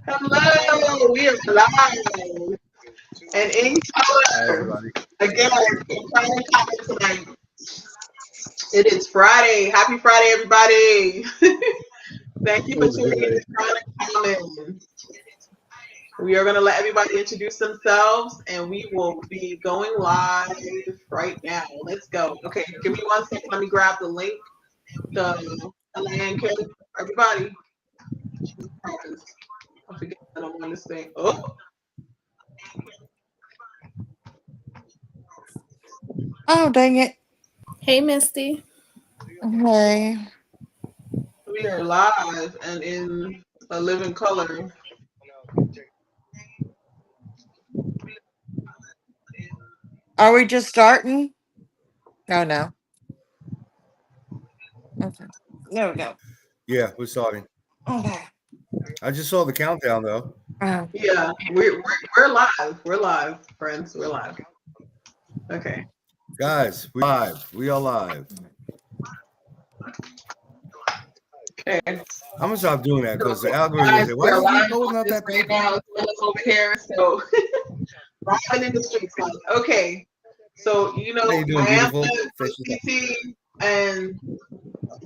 Hello, we are live and in Hi, color. everybody. Again, we're trying to comment tonight. It is Friday. Happy Friday, everybody. Thank you for Who's tuning in good? to Chronic Common. We are going to let everybody introduce themselves and we will be going live right now. Let's go. Okay, give me 1 second. Let me grab the link. The land code. Everybody. I forget that I'm on this thing. Oh, Oh, dang it. Hey, Misty. Okay. we are live and in a living color. Are we just starting? Oh, no. Okay. There we go. Yeah, we're starting. Okay. I just saw the countdown, though. Yeah, we're live. We're live, friends. We're live. Okay. Guys, we're live. We are live. Okay. I'm going to stop doing that because the algorithm Guys, say, we why are is he live loading on up this that right paper? now as well as over here. So rocking in the streets, guys. Okay. So How you doing, I am beautiful? the TT and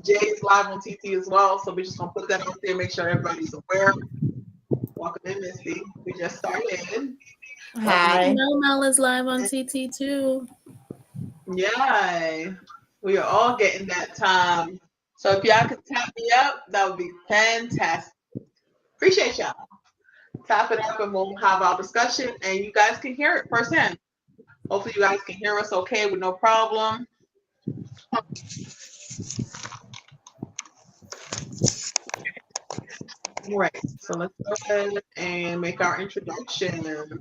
Jay's live on TT as well. So we're just gonna put that out there, make sure everybody's aware. Welcome in, Misty. We just started. Hi. Mel is live on TT too. Yeah, we are all getting that time. So if y'all could tap me up, that would be fantastic. Appreciate y'all. Tap it up and we'll have our discussion and you guys can hear it firsthand. Hopefully you guys can hear us okay with no problem. All right, so let's go ahead and make our introduction.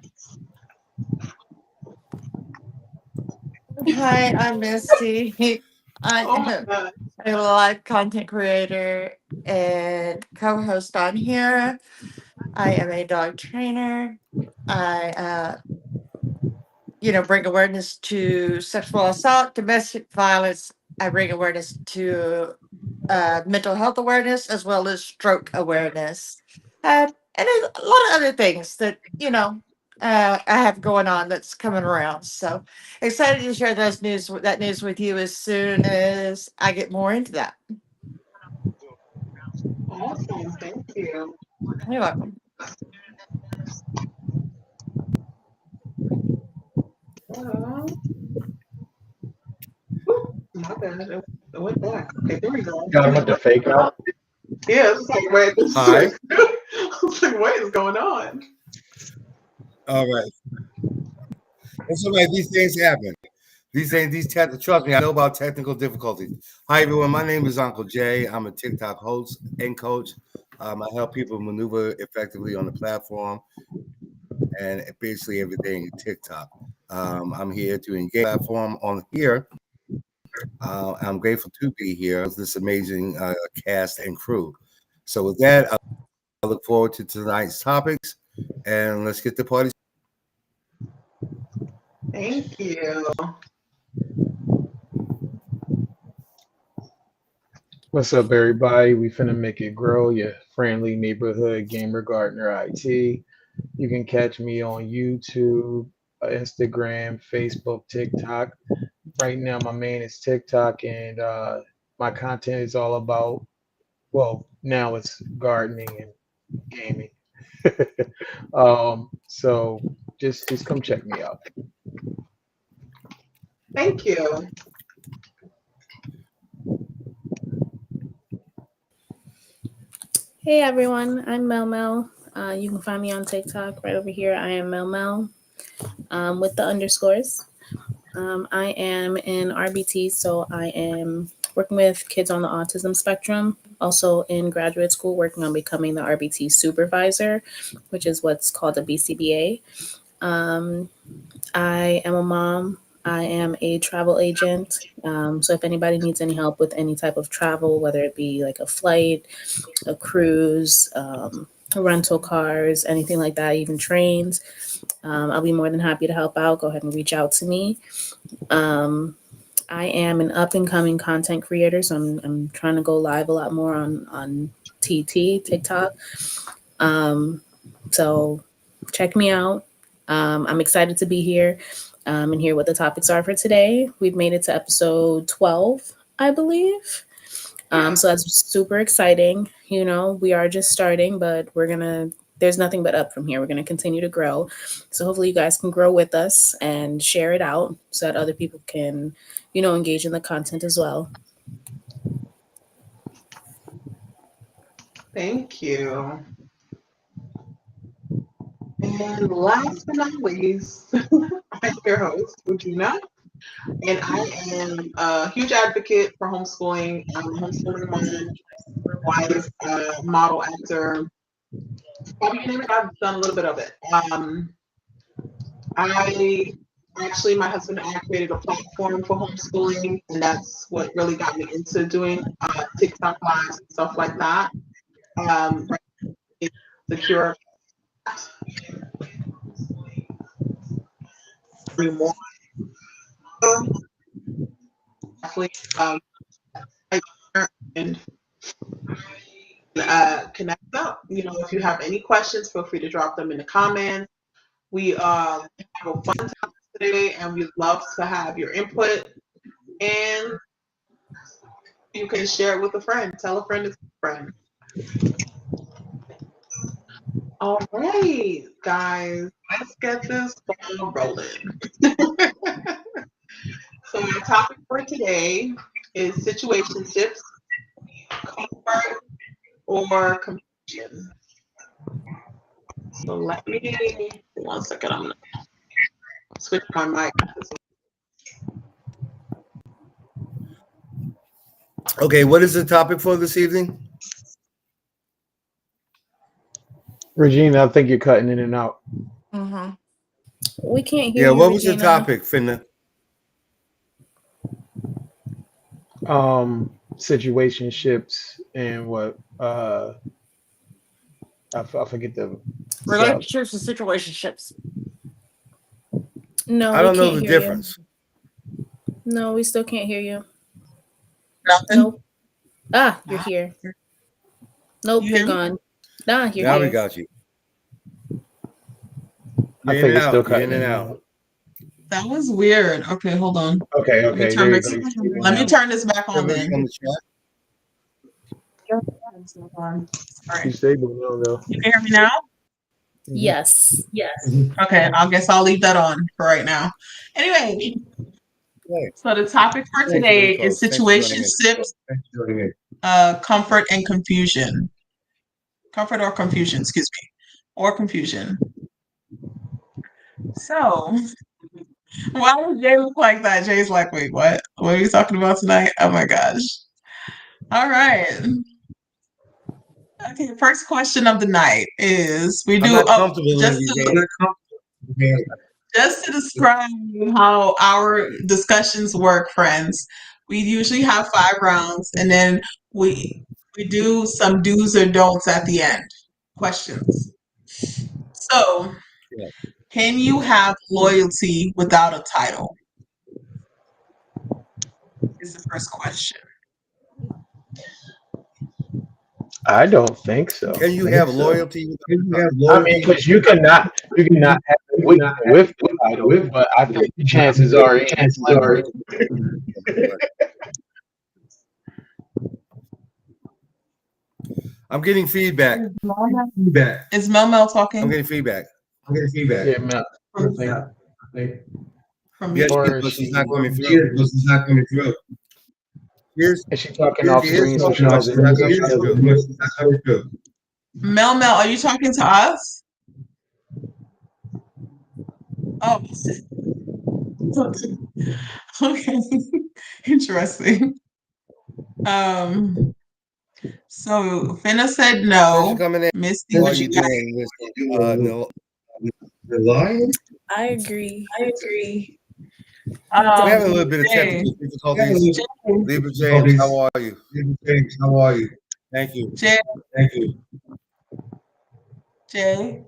Hi, I'm Misty. I Oh my am God. a live content creator and co host on here. I am a dog trainer. I, bring awareness to sexual assault, domestic violence. I bring awareness to mental health awareness as well as stroke awareness, and a lot of other things that I have going on that's coming around. So excited to share that news with you as soon as I get more into that. Awesome. Thank you. You're welcome. Uh, my bad. It went back. Okay, there we go. Got him with the fake out. Yeah, it's like, wait, this Hi. is, I was like, what is going on? All right. It's all right. These things happen. Trust me, I know about technical difficulties. Hi, everyone. My name is Uncle Jay. I'm a TikTok host and coach. I help people maneuver effectively on the platform and basically everything TikTok. I'm here to engage the platform on here. I'm grateful to be here with this amazing cast and crew. So with that, I look forward to tonight's topics, and let's get the party. Thank you. What's up, everybody? We finna make it grow. Your friendly neighborhood gamer gardener IT. You can catch me on YouTube, Instagram, Facebook, TikTok. Right now, my main is TikTok, and my content is all about. Well, now it's gardening and gaming. So just come check me out. Thank you. Hey, everyone. I'm Mel. You can find me on TikTok right over here. I am Mel with the underscores. I am in RBT, so I am working with kids on the autism spectrum. Also in graduate school, working on becoming the RBT supervisor, which is what's called a BCBA. I am a mom. I am a travel agent. So if anybody needs any help with any type of travel, whether it be like a flight, a cruise, rental cars, anything like that, even trains, I'll be more than happy to help out. Go ahead and reach out to me. I am an up and coming content creator, so I'm trying to go live a lot more on TikTok. So check me out. I'm excited to be here and hear what the topics are for today. We've made it to episode 12, I believe. So that's super exciting. You know, we are just starting, but there's nothing but up from here. We're going to continue to grow. So hopefully you guys can grow with us and share it out so that other people can, you know, engage in the content as well. Thank you. And last but not least, I'm your host, Regina, and I am a huge advocate for homeschooling. I'm a homeschooling mom, wife, model, actor. Probably you name it, I've done a little bit of it. I actually, my husband and I created a platform for homeschooling, and that's what really got me into doing TikTok lives and stuff like that. It's secure more definitely and connect up. You know, if you have any questions, feel free to drop them in the comments. We have a fun time today, and we'd love to have your input. And you can share it with a friend. Tell a friend it's a friend. All right, guys, let's get this ball rolling. So our topic for today is situationships, comfort or confusion. So let me 1 second. I'm gonna switch my mic. Okay, what is the topic for this evening? Regina, I think you're cutting in and out. Mm-hmm. We can't hear Yeah, you, what was the Regina. topic, Finna? Situationships and what I forget the Relationships and situationships. No, I we don't know can't the hear difference. you. No, we still can't hear you. Nothing. Nope. Ah, you're here. Nope, You you're hear me? gone. Nah, you're Now here. we got you. I You're think in and it's still out. You're cutting in and out. That was weird. Okay, hold on. Okay, Let me okay, turn there you this. go. Let me turn this back on Everybody then. on the chat? All right. She's stable now, though. You can hear me now? Yes. Okay, I guess I'll leave that on for right now. Anyway, Right. so the topic for Thanks, today everybody, is folks. Thanks for joining in. situationships, comfort and confusion. Comfort or confusion, excuse me. Or confusion. So, why does Jay look like that? Jay's like, wait, what? What are you talking about tonight? Oh my gosh. All right. Okay, first question of the night is I'm not comfortable in these days. just to describe how our discussions work, friends. We usually have 5 rounds, and then we do some do's or don'ts at the end. Questions. So, Yeah. can you have loyalty without a title? Is the first question. I don't think so. Can you have loyalty? I mean, because you cannot have it with the title, but I think the chances are I'm getting feedback. Is Mel talking? I'm getting feedback. yeah, man. From Yes, me? Or but she's she not coming through. Here's is she talking off screen so she but doesn't she's not hear us? coming through. Mel, are you talking to us? Oh, okay. Interesting. So Finna said Since no. you're coming in, Misty, what what are you you got? doing with no? I agree. We're having a Um, little bit of Jay, technical difficulties. Libra James, how are you? Thank you. Jay,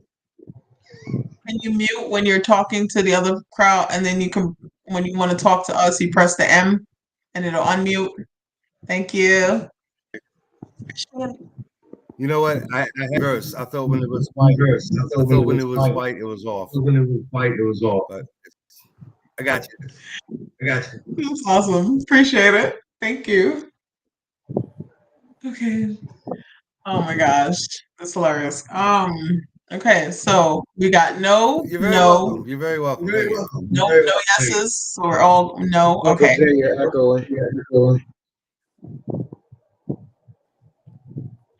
can you mute when you're talking to the other crowd, and then you can, when you want to talk to us, you press the M, and it'll unmute. Thank you. You know what? I had verse. I thought when it was white, I thought when it was white, it was off. When it was white, it was off. But I got you. I got you. That's awesome. Appreciate it. Thank you. Okay. Oh my gosh. That's hilarious. Okay, so we got no, You're very no, welcome. You're very welcome. You're very Thank you. welcome. no, You're very no welcome. yeses. So we're all no. Uncle Okay. Jay, you're echoing.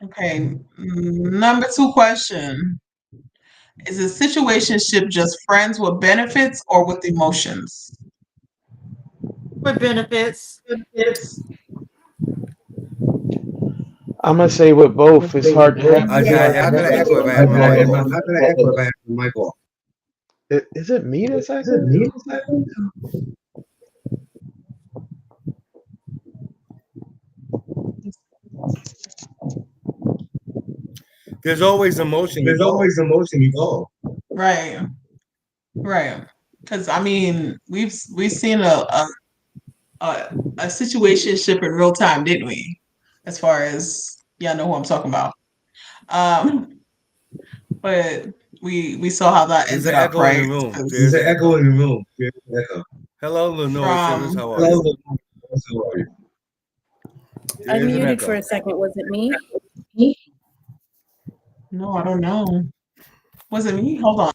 Okay. Number 2 question. Is a situationship just friends with benefits or with emotions? With benefits. I'm gonna say with both. It's hard to have. How can I echo if I have my mic off? How can I echo if I have the mic off? Is it me that's Is it echoing? me that's echoing? There's always emotion There's involved. always emotion involved. Right. Right. Because I mean, we've seen a situationship in real time, didn't we? As far as y'all know who I'm talking about. But we saw how that There's ended an up, echo in the right? room. 'Cause There's There's an an echo echo. in the room. There's an echo. Hello, Lenore Shivers. From How are you? Hello. How are you? I There's an muted for echo. a second. Was it me? no, I don't know. Was it me? Hold on.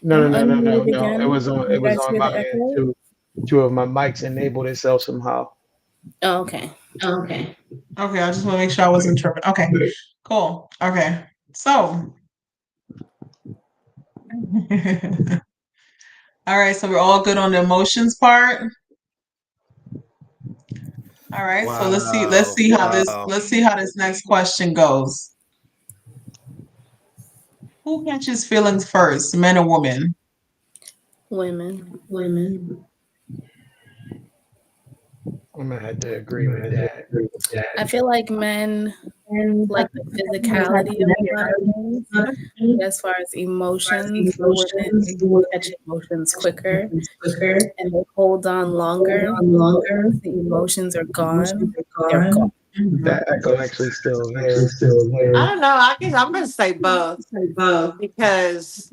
No. I'm unmuted It again. was on. You It was guys on hear my the end. echo? Two of my mics enabled itself somehow. Oh, okay. Okay. Okay, I just want to make sure I wasn't tripping. Okay, cool. Okay, so. All right, so we're all good on the emotions part. All right, so let's see how this next question goes. Who catches feelings first, men or women? Women. I'm gonna have to agree with that. I feel like men like the physicality of a lot of things. But as far as emotions, women catch emotions quicker and they hold on longer. Once the emotions are gone, they're gone. That echo actually still Actually, there. still I here. don't know. I guess I'm gonna say both because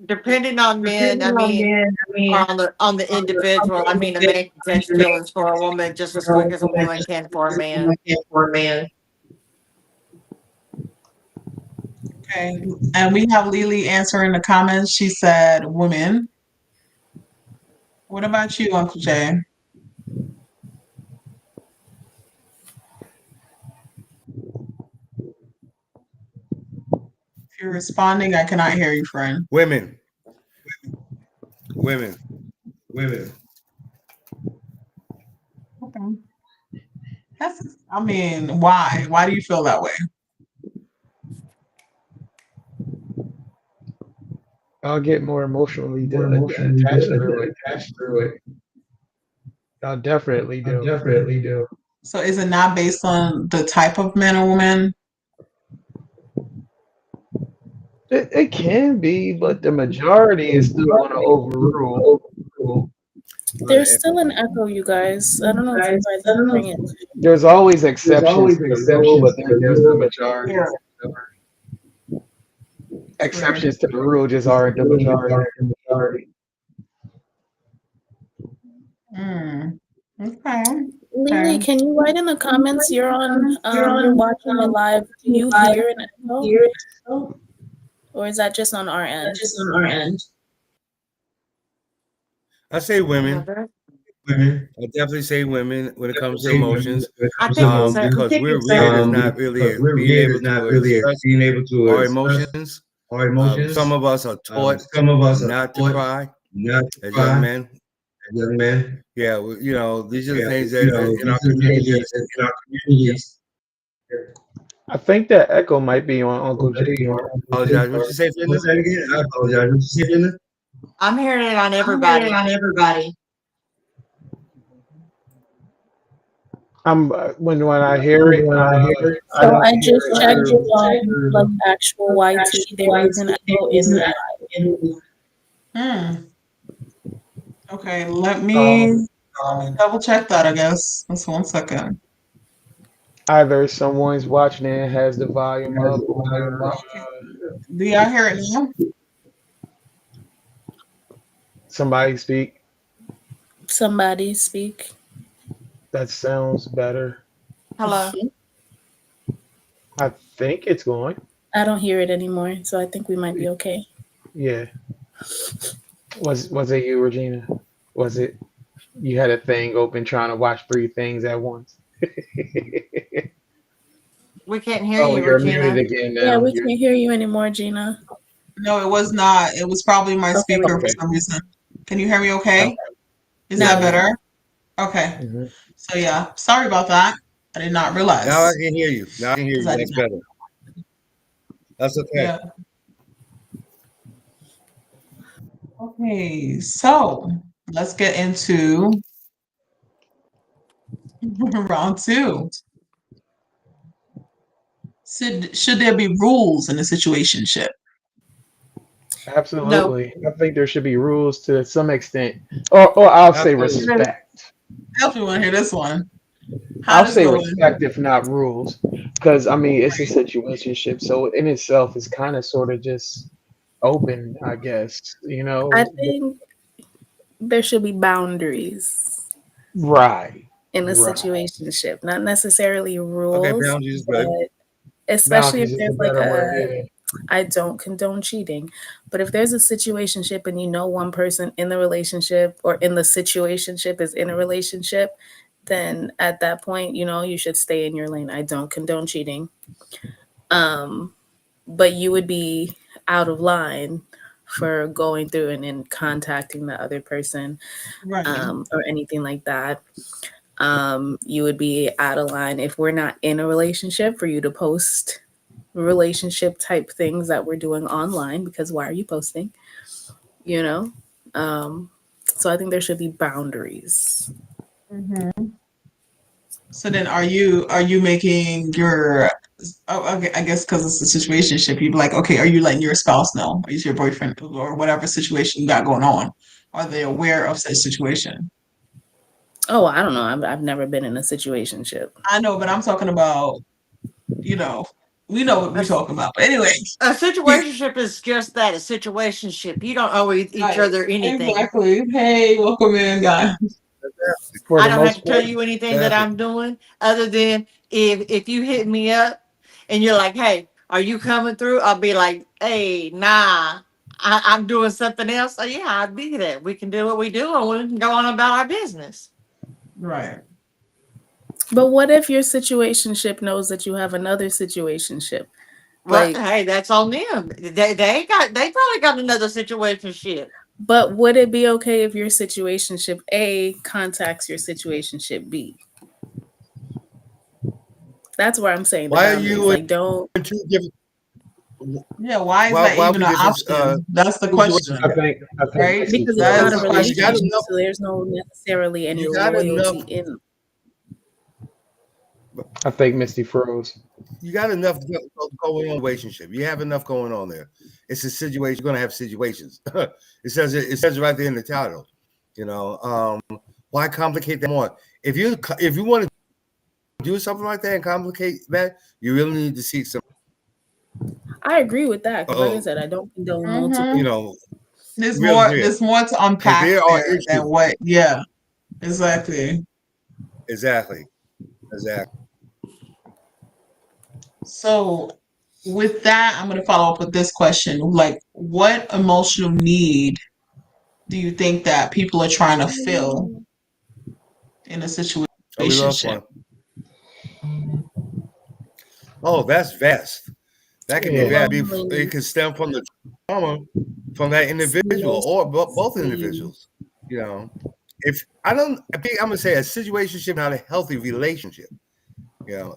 depending on men, I mean, or on the individual, I mean, a man can catch feelings for a woman just as quick as a woman can for a man. Okay, and we have Lily answering the comments. She said women. What about you, Uncle Jay? If you're responding, I cannot hear you, friend. Women. Women. Okay. I mean, why? Why do you feel that way? I'll get more emotionally attached through it. I'll definitely do. So is it not based on the type of man or woman? It can be, but the majority is still going to overrule. There's still an echo, you guys. I don't know if you guys can bring it. There's always exceptions to the rule, but then there's the majority. Exceptions to the rule just aren't the majority. Okay. Lily, can you write in the comments you're on you're watching it live? Do you hear an echo? Or is that just on our end? I say women. Women. I definitely say women when it comes to emotions. I think it's Because we're reared is not really being able to express being able to our express emotions. our emotions. Some of us are taught Some of us are not to taught cry not to as cry young men. as young men. Yeah, these are the things You that know, in our these are the things communities. that in our communities. I think that echo might be on Uncle J. Apologize. What you say, What's that again? I apologize. What you say, Linda? I'm hearing it on everybody. When I hear it, I So don't I hear just it checked through. like actual YT. There is an echo in live. Okay, let me double check that, I guess. Just 1 second. Either someone's watching and has the volume Has up, the volume or up. Do y'all hear it now? somebody speak. Somebody speak. That sounds better. Hello. I think it's going. I don't hear it anymore, so I think we might be okay. Yeah. Was it you, Regina? Was it you had a thing open trying to watch three things at once? We can't hear Oh, you, you're muted Regina. again Yeah, now. we You're can't hear you anymore, Gina. No, it was not. It was probably my Okay, speaker for okay. some reason. Can you hear me Okay. okay? Is now that we Yeah. can. better? Okay. Hmm. So yeah, sorry about that. I did not Now I realize can hear you. Now I can hear because you. I did That's not. better. That's okay. Yeah. Okay. So let's get into round two. Should there be rules in a situationship? No. Absolutely. I think there should be rules to some extent, or I'll say Absolutely. respect. I definitely want to hear this one. How I'll does say going? respect if not rules, because I mean it's a situationship, so in itself is kind of sort of just open, I guess. I think there should be boundaries Right, in a right. situationship, not necessarily Okay, rules, boundaries is good. but especially if Boundaries is a there's like better word. a, Yeah. I don't condone cheating, but if there's a situationship and you know one person in the relationship or in the situationship is in a relationship, then at that point, you should stay in your lane. I don't condone cheating. Um, but you would be out of line for going through and then contacting the other person, Right. or anything like that. You would be out of line if we're not in a relationship for you to post relationship type things that we're doing online, because why are you posting? You know? So I think there should be boundaries. Hmm. So then, are you making your? Oh, okay, I guess because it's a situationship, you'd be like, okay, are you letting your spouse know, or is your boyfriend or whatever situation you got going on? Are they aware of such situation? Oh, I don't know. I've never been in a situationship. I know, but I'm talking about, you know, we know what A, we're s- talking about. But anyway, a you, situationship is just that, a situationship. You don't owe each right, other anything. exactly. Hey, welcome in, guys. For I the don't have most to tell part, you anything that Exactly. I'm doing other than if you hit me up and you're like, hey, are you coming through? I'll be like, hey, nah, I'm doing something else. So yeah, I'd be there. We can do what we do and we can go on about our business. Right. But what if your situationship knows that you have another situationship? Well, Like, hey, that's on them. They probably got another situation shit. but would it be okay if your situationship A contacts your situationship B? That's where I'm saying the Why are boundaries. you Like, don't. in two different? Yeah. Why is that Why even we an different option? That's the situations? question, I think right? Misty Because it's That is not a the froze. Because you got question. relationship, enough. so there's no necessarily any You got enough. loyalty in. I think Misty froze. You got enough going on in a relationship. You have enough going on there. It's a situation. You're gonna have situations. It says it right there in the title. You know, why complicate that more? If you want to do something like that and complicate that, you really need to seek some. I agree with that because, like I Oh, said, I don't condone Hmm. you multiple. know, There's real more. clear There's more to because unpack there are there than issues. what. Yeah. Exactly. Exactly. Exactly. So with that, I'm going to follow up with this question. Like, what emotional need do you think that people are trying to fill in a Oh, we lost situationship? one. Oh, that's vast. That can be Yeah. bad. It Loneliness, can stem from the trauma from that individual or both self-esteem. individuals. You know, if I think I'm gonna say a situationship, not a healthy relationship. You know,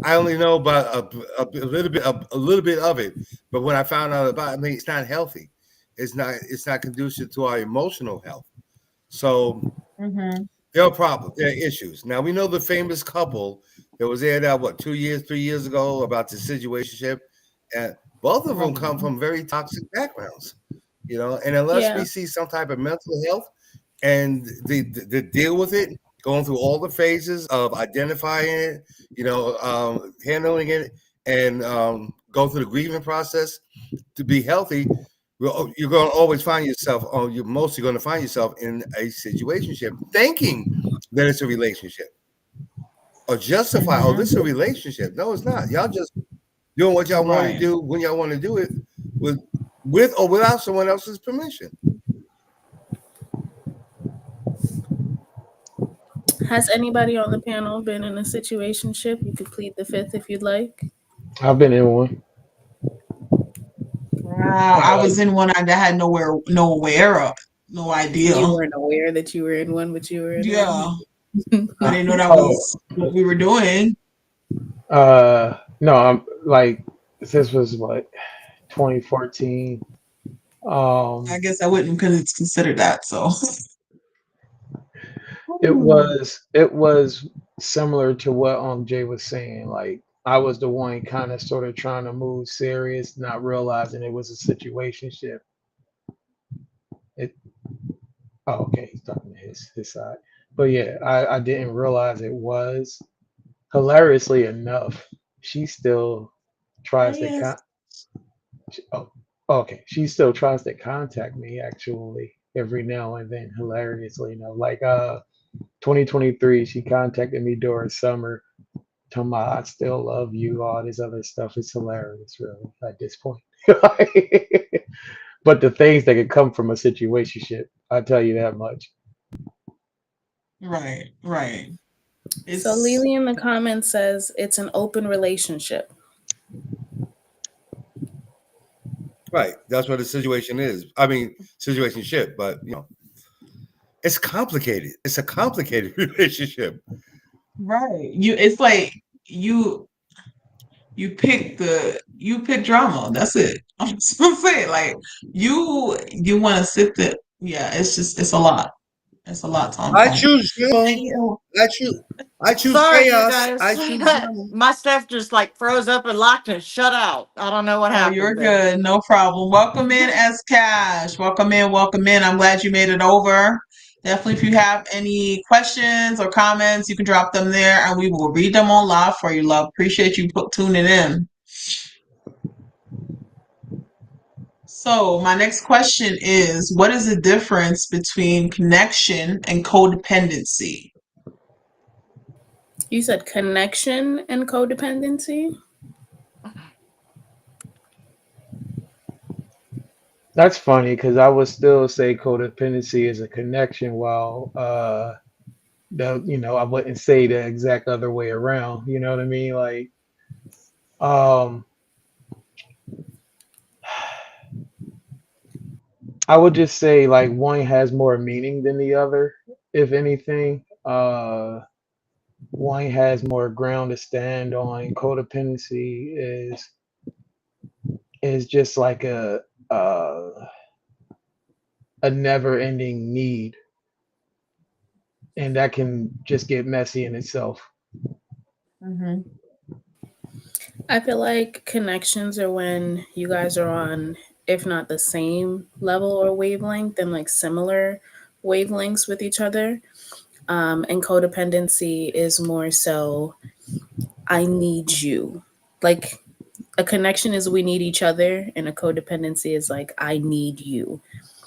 I only know about a little bit of it, but when I found out about it, I mean, it's not healthy. It's not conducive to our emotional health. So Mm-hmm. there are problems, there are issues. Now we know the famous couple that was aired out 2 years, 3 years ago about the situationship, and both of them come from very toxic backgrounds. And unless Yeah. we see some type of mental health and the deal with it, going through all the phases of identifying it, handling it, and go through the grieving process to be healthy. You're going to always find yourself, or you're mostly going to find yourself in a situationship, thinking that it's a relationship, or justify, oh, this is a relationship. No, it's not. Y'all just doing what y'all want to Right. do when y'all want to do it with or without someone else's permission. Has anybody on the panel been in a situationship? You could plead the fifth if you'd like. I've been in one. I was in one that had no idea. You weren't aware that you were in one, but you were in Yeah, one. I didn't know that Oh, was what we were doing. no, I'm like, this was what, 2014. I guess I wouldn't because it's considered that. So It was similar to what Jay was saying. Like, I was the one kind of sort of trying to move serious, not realizing it was a situationship. It okay, he's talking to his side. But yeah, I didn't realize it was. Hilariously enough, she still tries to yes. oh, okay. She still tries to contact me actually every now and then, hilariously enough. Like 2023, she contacted me during summer, talking about I still love you, all this other stuff. Is hilarious, really, at this point. But the things that could come from a situationship, I tell you that much. Right. So Lily in the comments says it's an open relationship. Right. That's what the situation is. I mean, situationship, but it's complicated. It's a complicated relationship. Right. It's like you pick drama. That's it. I'm just gonna say it. Like you want to sit there. Yeah, it's a lot. It's a lot, Tom. I choose drama. Anywho, I choose Sorry, you chaos. guys. I choose drama. My stuff just like froze up and locked and shut out. I don't know what oh, happened. you're There. good. No problem. Welcome in, S Cash. Welcome in. Welcome in. I'm glad you made it over. Definitely, if you have any questions or comments, you can drop them there, and we will read them on live for you, love. Appreciate you tuning in. So, my next question is, what is the difference between connection and codependency? You said connection and codependency? That's funny because I would still say codependency is a connection, while I wouldn't say the exact other way around. You know what I mean? Like, um, I would just say like one has more meaning than the other, if anything. One has more ground to stand on. Codependency is just like uh, a never-ending need, and that can just get messy in itself. Mm-hmm. I feel like connections are when you guys are on, if not the same level or wavelength, then like similar wavelengths with each other. And codependency is more so, I need you. Like a connection is we need each other, and a codependency is like, I need you.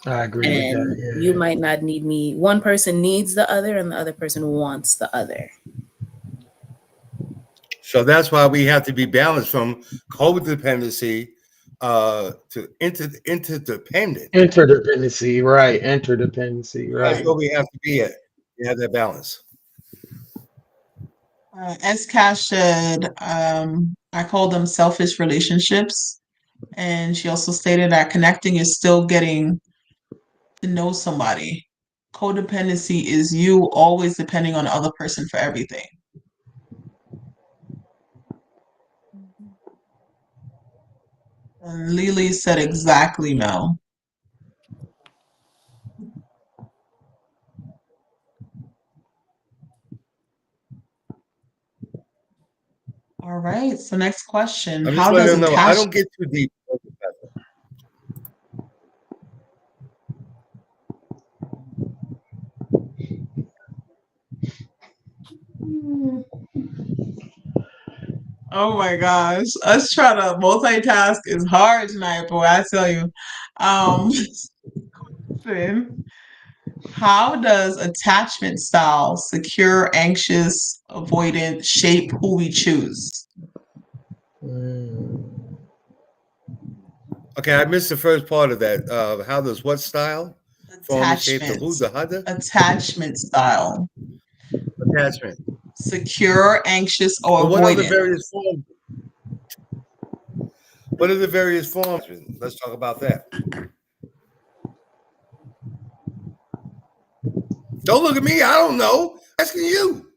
I agree with And that. you Yeah. might not need me. One person needs the other, and the other person wants the other. So that's why we have to be balanced from codependency to interdependent. Interdependency, right? Interdependency, That's right? where we have to be at. We have that balance. S Cash said, I call them selfish relationships. And she also stated that connecting is still getting to know somebody. Codependency is you always depending on the other person for everything. And Lily said exactly, Mel. All right. So next question. I'm just How letting does them know I don't attachment get too deep. Oh my gosh. Us trying to multitask is hard tonight, boy, I tell you. Question. How does attachment style, secure, anxious, avoidant, shape who we choose? Okay, I missed the first part of that. How does what style form and shape the who, the other? Attachment style. Attachment. Secure, anxious, or But what are the avoidant? various forms? What are the various forms? Let's talk about that. Don't look at me. I don't know. I'm asking you.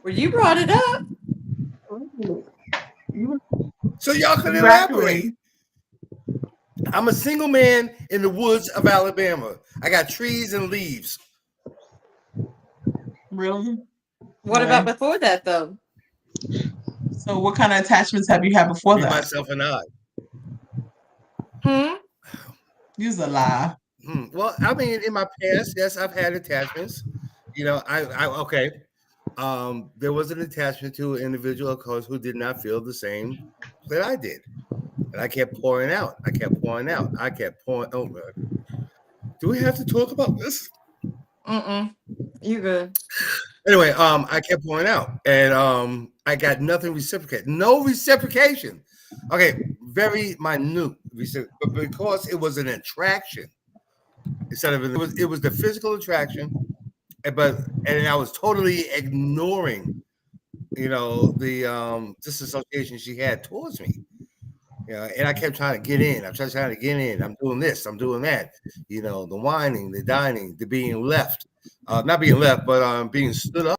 Well, you brought it up. So y'all can Exactly. elaborate. I'm a single man in the woods of Alabama. I got trees and leaves. Really? What about before that, though? So what kind of attachments have you had before Me, that? myself, and I. Use a lie. Well, I mean, in my past, yes, I've had attachments. You know, okay. There was an attachment to an individual, of course, who did not feel the same that I did. And I kept pouring out. I kept pouring out. I kept pouring over. Do we have to talk about this? You good. Anyway, I kept pouring out. And I got nothing reciprocated. No reciprocation. Okay, very minute, but because it was an attraction. Instead of it was the physical attraction, and I was totally ignoring, the disassociation she had towards me. And I kept trying to get in. I'm trying to get in. I'm doing this. I'm doing that. The whining, the dining, the being left, not being left, but being stood up.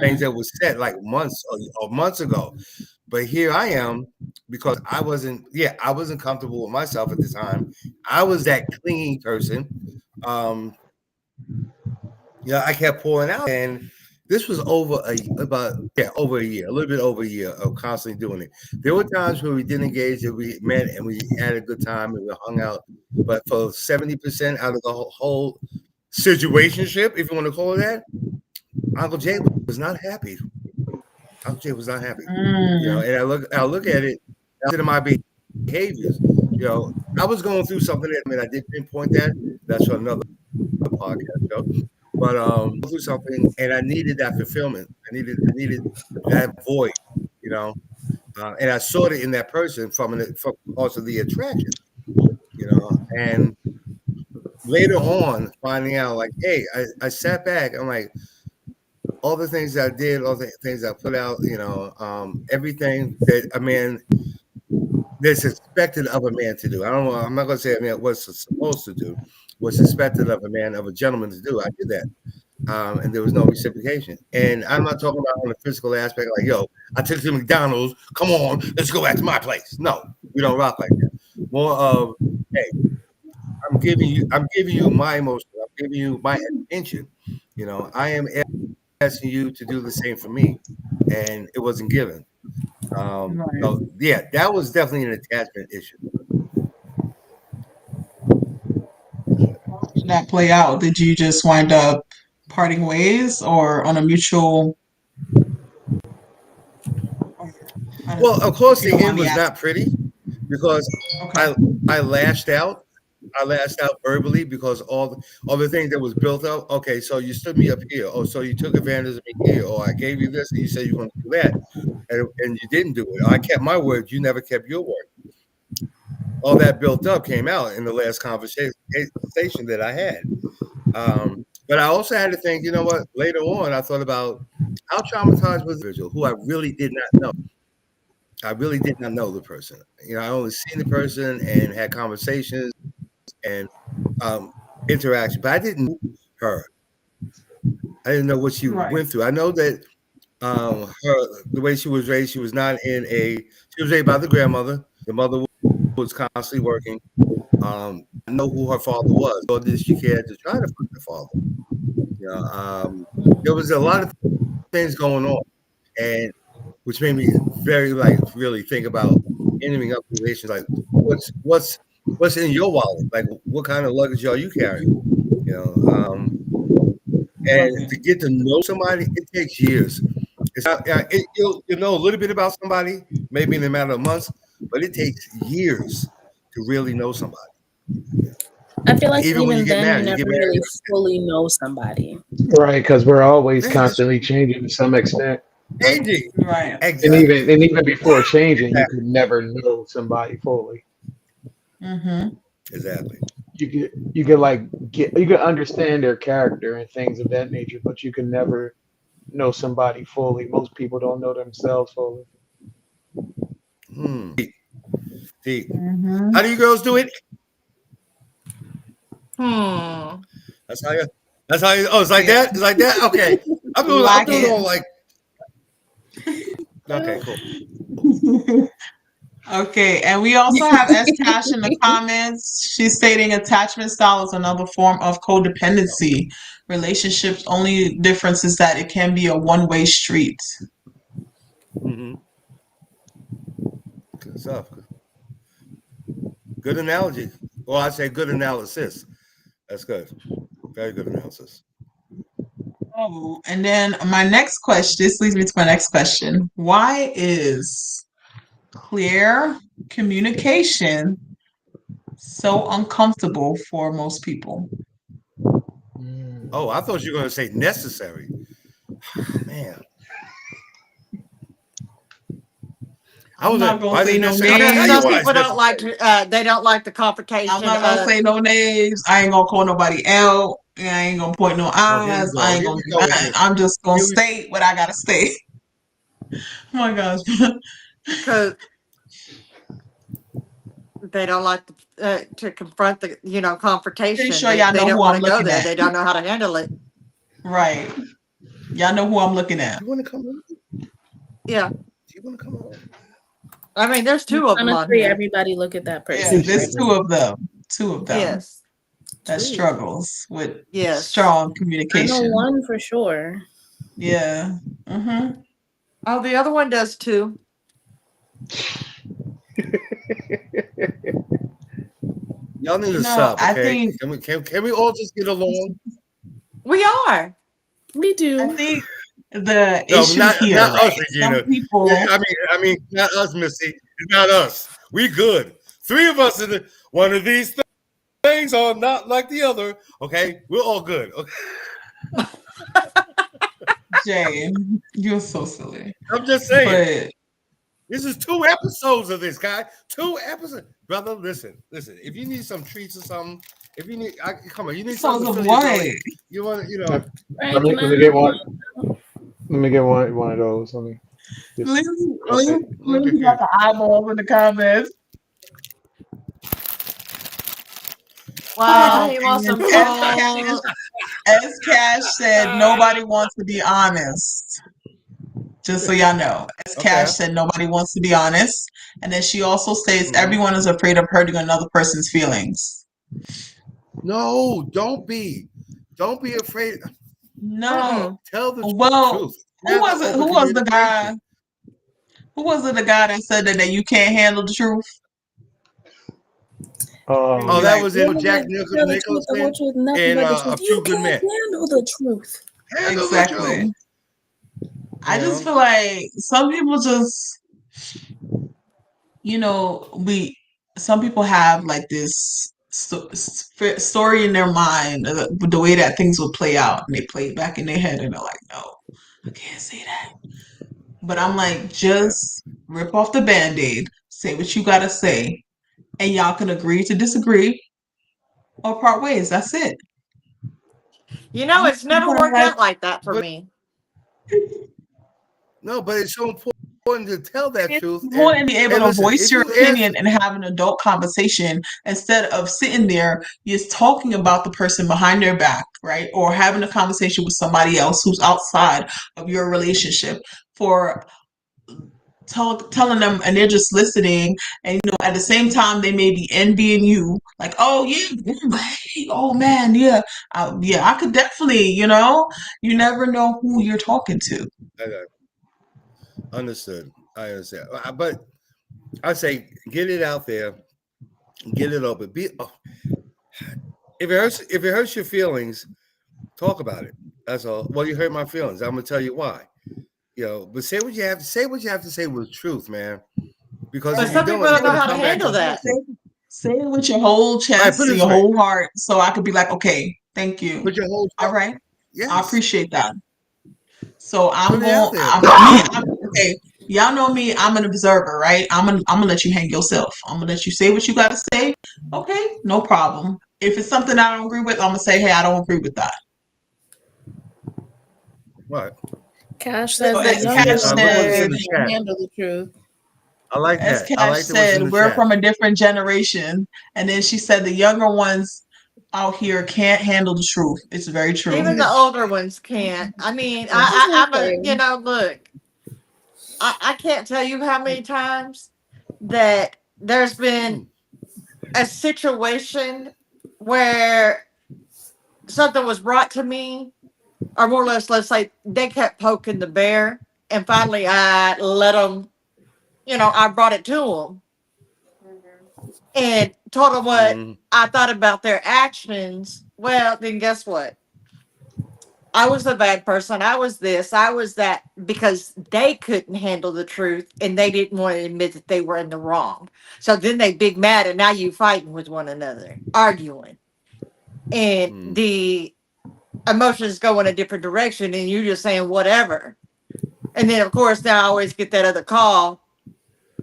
Things that was said like months or months ago. But here I am because I wasn't comfortable with myself at the time. I was that clinging person. I kept pouring out, and this was over a year, a little bit over a year of constantly doing it. There were times where we didn't engage, and we met and we had a good time and we hung out. But for 70% out of the whole situationship, if you want to call it that, Uncle Jay was not happy. Uncle Jay was not happy. And I look at it, at my behaviors. I was going through something that I did pinpoint that. That's for another podcast show. But through something, and I needed that fulfillment. I needed that void. And I saw it in that person from also the attraction. And later on, finding out like, hey, I sat back. I'm like, all the things I did, all the things I put out, everything that a man that's expected of a man to do. I'm not going to say a man was supposed to do, was expected of a man, of a gentleman to do. I did that. And there was no reciprocation. And I'm not talking about on the physical aspect, like, yo, I took you to McDonald's. Come on, let's go back to my place. No, we don't rock like that. More of, hey, I'm giving you my emotion. I'm giving you my attention. I am asking you to do the same for me, and it wasn't given. So yeah, that was definitely an attachment issue. How did that play out? Did you just wind up parting ways or on a mutual? Well, of course, the end was not pretty because I lashed out. I lashed out verbally because all the things that was built up. Okay, so you stood me up here. Oh, so you took advantage of me here. Or I gave you this, and you said you want to do that, and you didn't do it. Or I kept my word. You never kept your word. All that built up came out in the last conversation that I had. But I also had to think, you know what? Later on, I thought about how traumatized was the individual who I really did not know. I really did not know the person. I only seen the person and had conversations and interaction, but I didn't know her. I didn't know what she went through. I know that the way she was raised, she was raised by the grandmother. The mother was constantly working. I know who her father was, nor did she care to try to find her father. There was a lot of things going on, and which made me very really think about ending up relations. Like, what's in your wallet? Like, what kind of luggage are you carrying? And to get to know somebody, it takes years. It's not, you'll know a little bit about somebody, maybe in a matter of months, but it takes years to really know somebody. I feel like Even when you even get then, you married, never really fully know somebody. Right, because we're always this is constantly changing to some extent. changing. Right. Exactly. And even before changing, you Exactly. could never know somebody fully. Mm-hmm. Exactly. You could you could understand their character and things of that nature, but you can never know somebody fully. Most people don't know themselves fully. See, Mm-hmm. how do you girls do it? Hmm. That's how you. That's how you. Oh, it's like Yeah. that. It's like that. Okay. I'm doing it all Lacking. like. Okay, cool. Okay, and we also have S Cash in the comments. She's stating attachment style is another form of codependency. Relationships only difference is that it can be a one-way street. Mm-hmm. Good stuff. Good analogy. Well, I say good analysis. That's good. Very good analysis. Oh, and then my next question, this leads me to my next question. Why is clear communication so uncomfortable for most people? Oh, I thought you were going to say necessary. Man, I I'm was not like, gonna why is say it no necessary? I'll Because tell you some why names. it's people don't like necessary. to. They don't like the I'm confrontation. not gonna say no names. I ain't gonna call nobody out. I ain't gonna point no Oh, here we eyes. I go. ain't Here gonna we do go with nothing. this. I'm just gonna Here we. state what I gotta state. Oh my gosh. because they don't like to confront the Pretty confrontation. sure They y'all they know don't who want I'm to go looking there. at. They don't know how to handle it. Right. Y'all know who I'm looking at. You want to come on? Yeah, Do you want to come on? I mean, there's two of them on Honestly, here. everybody look at that Yeah, person. there's two of them. Two of them Yes, that Two. struggles with yes. strong I know communication. one for sure. Yeah. Mm-hmm. Oh, the other one does too. Y'all need You to know, stop, I okay? think Can we all just get along? We are. We I do. think the No, issue here, not us, right? Some Regina. Yeah, people I mean, not us, Missy. It's not us. We good. Three of us in the, one of these things are not like the other. Okay, we're all good. Okay? Jay, you're so silly. I'm just saying. But This is 2 episodes of this guy. 2 episodes, brother. Listen. If you need some treats or something, if you need, come on, you need episodes something to of fill your what? belly. You want to, Right? Can Let I me have get one. one? Let me get one of those. Let me just okay. look at Lindsay got here. the eyeballs in the comments. Wow, he wants And them all. S Cash said nobody wants to be honest. Just so y'all know. S Cash Okay. said nobody wants to be honest. And then she also states Mm-hmm. everyone is afraid of hurting another person's feelings. No, don't be. Don't be afraid. No. Tell the Well, truth. Have the open who was the guy? communication. Who was it the guy that said that you can't handle the truth? He would Oh, be that like, was You in ever Jack tell the truth, the whole Nicholson truth, nothing in but the truth. A Few You Good can't Men. handle the truth. Handle the truth. exactly. I You just know? feel like some people just, some people have like this story in their mind, the way that things will play out, and they play it back in their head, and they're like, no, I can't say that. But I'm like, Yeah. just rip off the band-aid, say what you gotta say, and y'all can agree to disagree or part ways. That's it. It's never worked Like, out like that for But me. no, but it's so important to tell that it's truth. important to be able And to listen, voice if your you ask, opinion and have an adult conversation instead of sitting there just talking about the person behind their back, right? Or having a conversation with somebody else who's outside of your relationship for telling them, and they're just listening, and at the same time they may be envying you, like, oh yeah, hey, oh man, yeah, yeah, I could definitely, you never know who you're talking to. understood. I understand. But I say, get it out there, get it open. If it hurts your feelings, talk about it. That's all. Well, you hurt my feelings. I'm gonna tell you why. But say what you have to say. What you have to say with truth, man. Because But if you some Right. people don't, it's don't know gonna how to come back handle to that. bite you. Say it with your whole All right, chest, put it this your way. whole heart, so I could be like, okay, thank you. Put your whole All right, I yes. appreciate that. So Put I'm it out going. there. Okay. Y'all know me. I'm an observer, right? I'm gonna let you hang yourself. I'm gonna let you say what you gotta say. Okay, no problem. If it's something I don't agree with, I'm gonna say, hey, I don't agree with that. Right. Cash So says the as younger Cash Look what's said, in women the can't chat. handle the truth. I like as that. I Cash like that what's in said, the we're chat. from a different generation, and then she said the younger ones out here can't handle the truth. It's very true. Even the older ones can't. I mean, Which is I'm a, okay. look, I can't tell you how many times that there's been a situation where something was brought to me, or more or less, let's say they kept poking the bear, and finally I let them, I brought it to them and told them what Mm. I thought about their actions. Well, then guess what? I was a bad person. I was this. I was that because they couldn't handle the truth and they didn't want to admit that they were in the wrong. So then they big mad and now you fighting with one another, arguing. And Mm. the emotions go in a different direction and you're just saying whatever. And then of course now I always get that other call.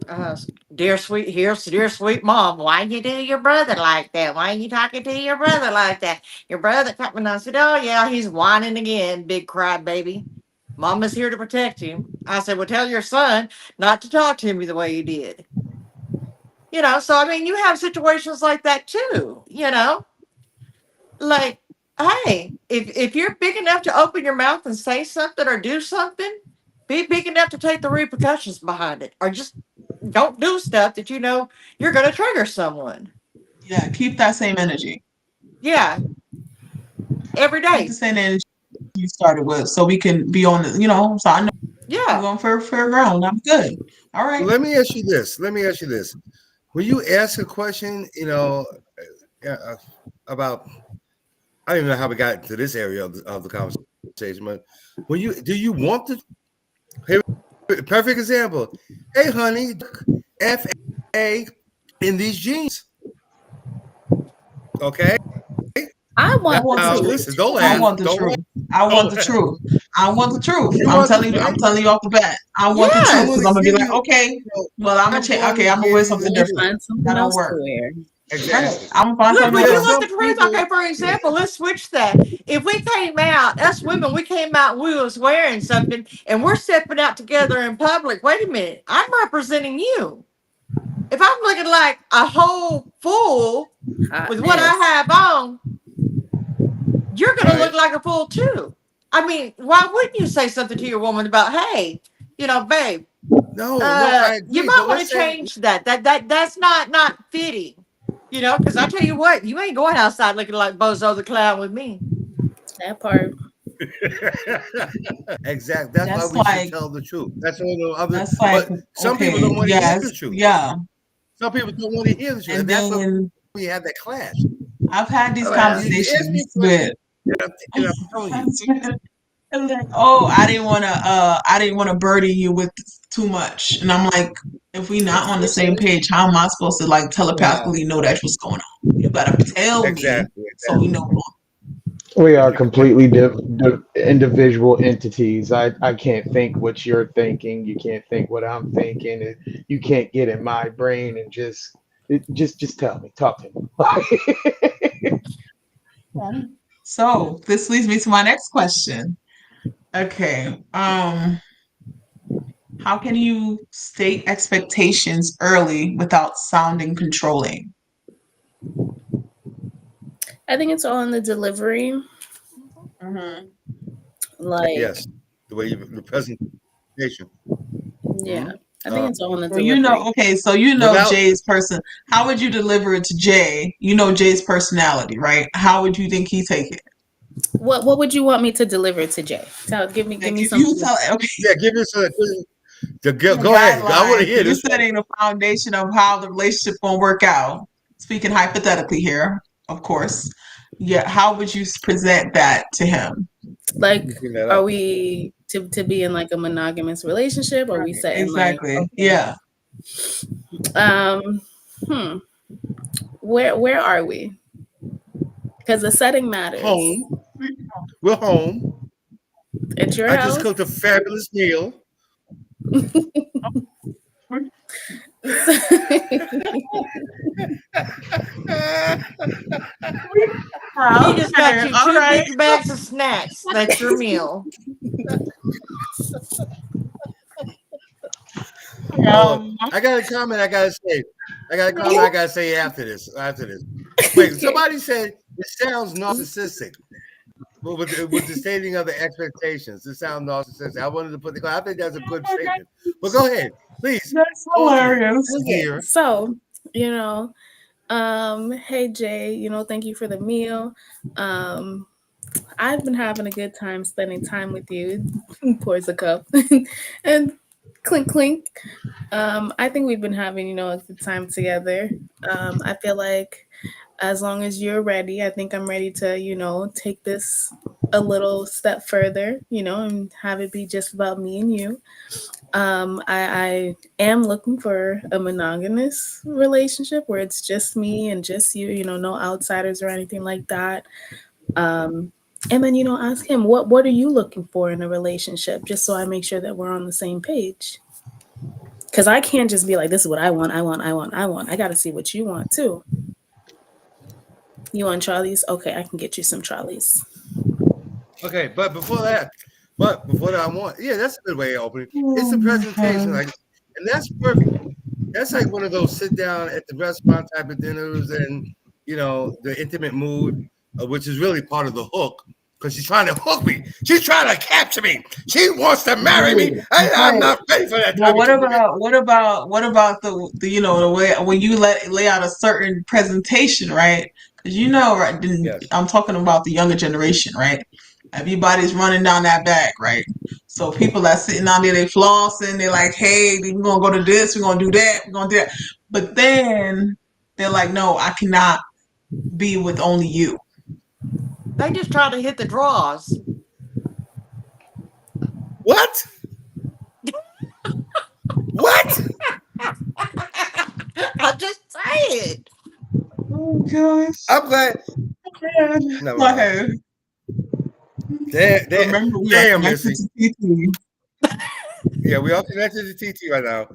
Uh, dear sweet mom, why you do your brother like that? Why you talking to your brother like that? Your brother, and I said, oh yeah, he's whining again, big cry baby. Mama's here to protect you. I said, well, tell your son not to talk to me the way you did. So I mean, you have situations like that too. Like, hey, if you're big enough to open your mouth and say something or do something, be big enough to take the repercussions behind it, or just don't do stuff that you're going to trigger someone. Yeah, keep that same energy. Yeah, every Keep the day. same energy you started with, so we can be on the. So I know we're Yeah. on fair ground. I'm good. All right. Let me ask you this. When you ask a question, about, I don't even know how we got into this area of the conversation, but do you want to? Here, perfect example. Hey, honey, FA in these jeans. Okay. I I want the want the Now truth. truth. listen. Don't I laugh. want the Don't truth. laugh. I want Don't the laugh. truth. I want the truth. You I'm want telling you. the I'm truth? telling you off the bat. I want the truth I'm Yes. because going I'm to gonna be give like, you. okay, well, I'm gonna I'm change. going Okay, to I'm gonna give wear you something the Let me different. truth. find something That don't else to work. wear. Right. Exactly. I'm gonna find Look, something if else. you There's want some the truth, people. okay, for example, let's switch that. If we came out, us women, we came out and we was wearing something and we're stepping out together in public. Wait a minute. I'm representing you. If I'm looking like a whole fool Hot with what I mess. have on, you're going to Right. look like a fool too. I mean, why wouldn't you say something to your woman about, hey, babe, No, I you agree. might But want let's to say change that's not fitting. Because I tell you what, you ain't going outside looking like Bozo the Clown with me. That part. exactly. That's why That's we should like tell the truth. That's all the other. that's like But some people okay, don't want to hear yes, the truth. yeah. Some people don't want to hear the truth, And and that's what then we have that clash. I've had these Well, You ask me a conversations question, with and I'm telling you. and like, oh, I didn't wanna burden you with too much. And I'm like, if we not on the same Okay. page, how am I supposed to like Wow. telepathically know that's what's going on? You gotta tell me Exactly. so we know. We are completely individual entities. I can't think what you're thinking. You can't think what I'm thinking. You can't get in my brain and just tell me, talk to me. So this leads me to my next question. Okay. How can you state expectations early without sounding controlling? I think it's all in the delivery. Mm-hmm. Like, Yes. The presentation. yeah. Mhm. I think it's all in the So delivery. okay, so Without Jay's person. How would you deliver it to Jay? You know Jay's personality, right? How would you think he take it? What would you want me to deliver to Jay? Give Like me if you something to tell, say. okay, yeah, give us a go ahead. I want to guideline, hear you're this one. setting the foundation of how the relationship gonna work out. Speaking hypothetically here, of course. Yeah, how would you present that to him? Like, Bring that are up. we to be in like a monogamous relationship? Are we setting like, Exactly. okay, Yeah. um, hmm, where are we? Because the setting matters. Home. We're home. At your I just house. cooked a fabulous meal. You just got Okay. you All two right. big bags of snacks. That's your meal. Oh, Um, I got a comment I gotta say. I got a comment I gotta say after this. After this. Wait, somebody said it sounds narcissistic. Well, with the stating of the expectations, it sounds narcissistic. I wanted to put the. I think that's a good statement. But go ahead, please that's talk to me. hilarious. I'm Okay, here. so you know, hey Jay, thank you for the meal. Um, I've been having a good time spending time with you. Pours a cup and clink clink. I think we've been having, a good time together. I feel like as long as you're ready, I think I'm ready to, take this a little step further, and have it be just about me and you. I am looking for a monogamous relationship where it's just me and just you, no outsiders or anything like that. Um, and then, ask him what are you looking for in a relationship, just so I make sure that we're on the same page. Because I can't just be like, this is what I want, I want, I want, I want. I got to see what you want too. You want Charlie's? Okay, I can get you some Charlie's. Okay, before that, I want. Yeah, that's a good way of opening. It's the presentation, Okay. like, and that's perfect. That's like one of those sit down at the restaurant type of dinners, and the intimate mood, which is really part of the hook. Because she's trying to hook me. She's trying to capture me. She wants to marry me, and I'm Right. not ready for that Well, type of commitment. what about the way when you lay out a certain presentation, right? Because right, Yes. I'm talking about the younger generation, right? Everybody's running down that back, right? So people that sitting down there, they flossing, they're like, hey, we're gonna go to this, we're gonna do that, we're gonna do that. But then they're like, no, I cannot be with only you. They just try to hit the draws. What? What? I'm just saying. Oh gosh. I'm glad. Man. Never mind. Okay. Damn, damn, Remember, we are damn, connected Missy. to PT. Yeah, we all connected to TT right now,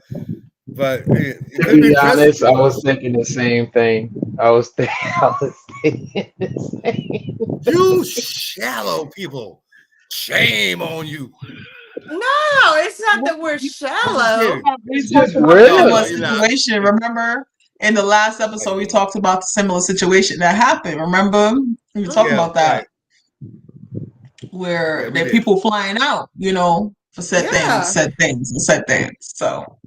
but it To could have be been just honest, I was thinking the same thing. I was thinking the same. you shallow people. Shame on you. No, it's not that we're I'm just shallow. kidding. We It's talked just about a No, similar no, real. you're not. situation. Remember, in the last Right. episode, we talked about the similar situation that happened. Remember, we talked Yeah, about that right. Yeah, where we there are did. people flying out, for Yeah. said things, and said things. So,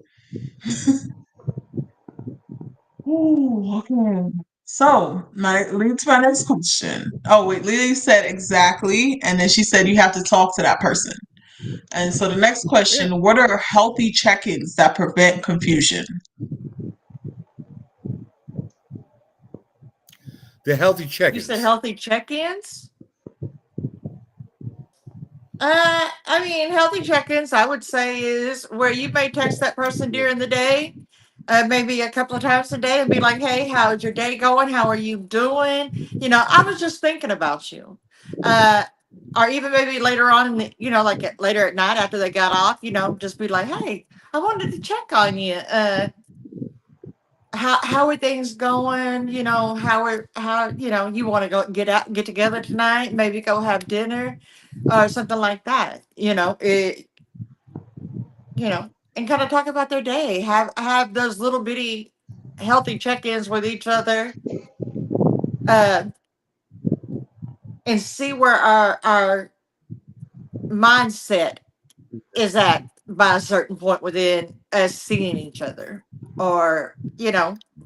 ooh, okay. So, leads to my next question. Oh wait, Lily said exactly, and then she said you have to talk to that person. And so the next Yeah, question, what are healthy check-ins that prevent confusion? the healthy You said check-ins. healthy check-ins? I mean, healthy check-ins, I would say, is where you may text that person during the day, maybe a couple of times a day, and be like, "Hey, how's your day going? How are you doing? I was just thinking about you." Uh, or even maybe later on, in the, like later at night after they got off, just be like, "Hey, I wanted to check on you. How are things going? You want to go get together tonight? Maybe go have dinner, or something like that. And kind of talk about their day. Have those little bitty healthy check-ins with each other, uh, and see where our mindset is at by a certain point within us seeing each other. Or,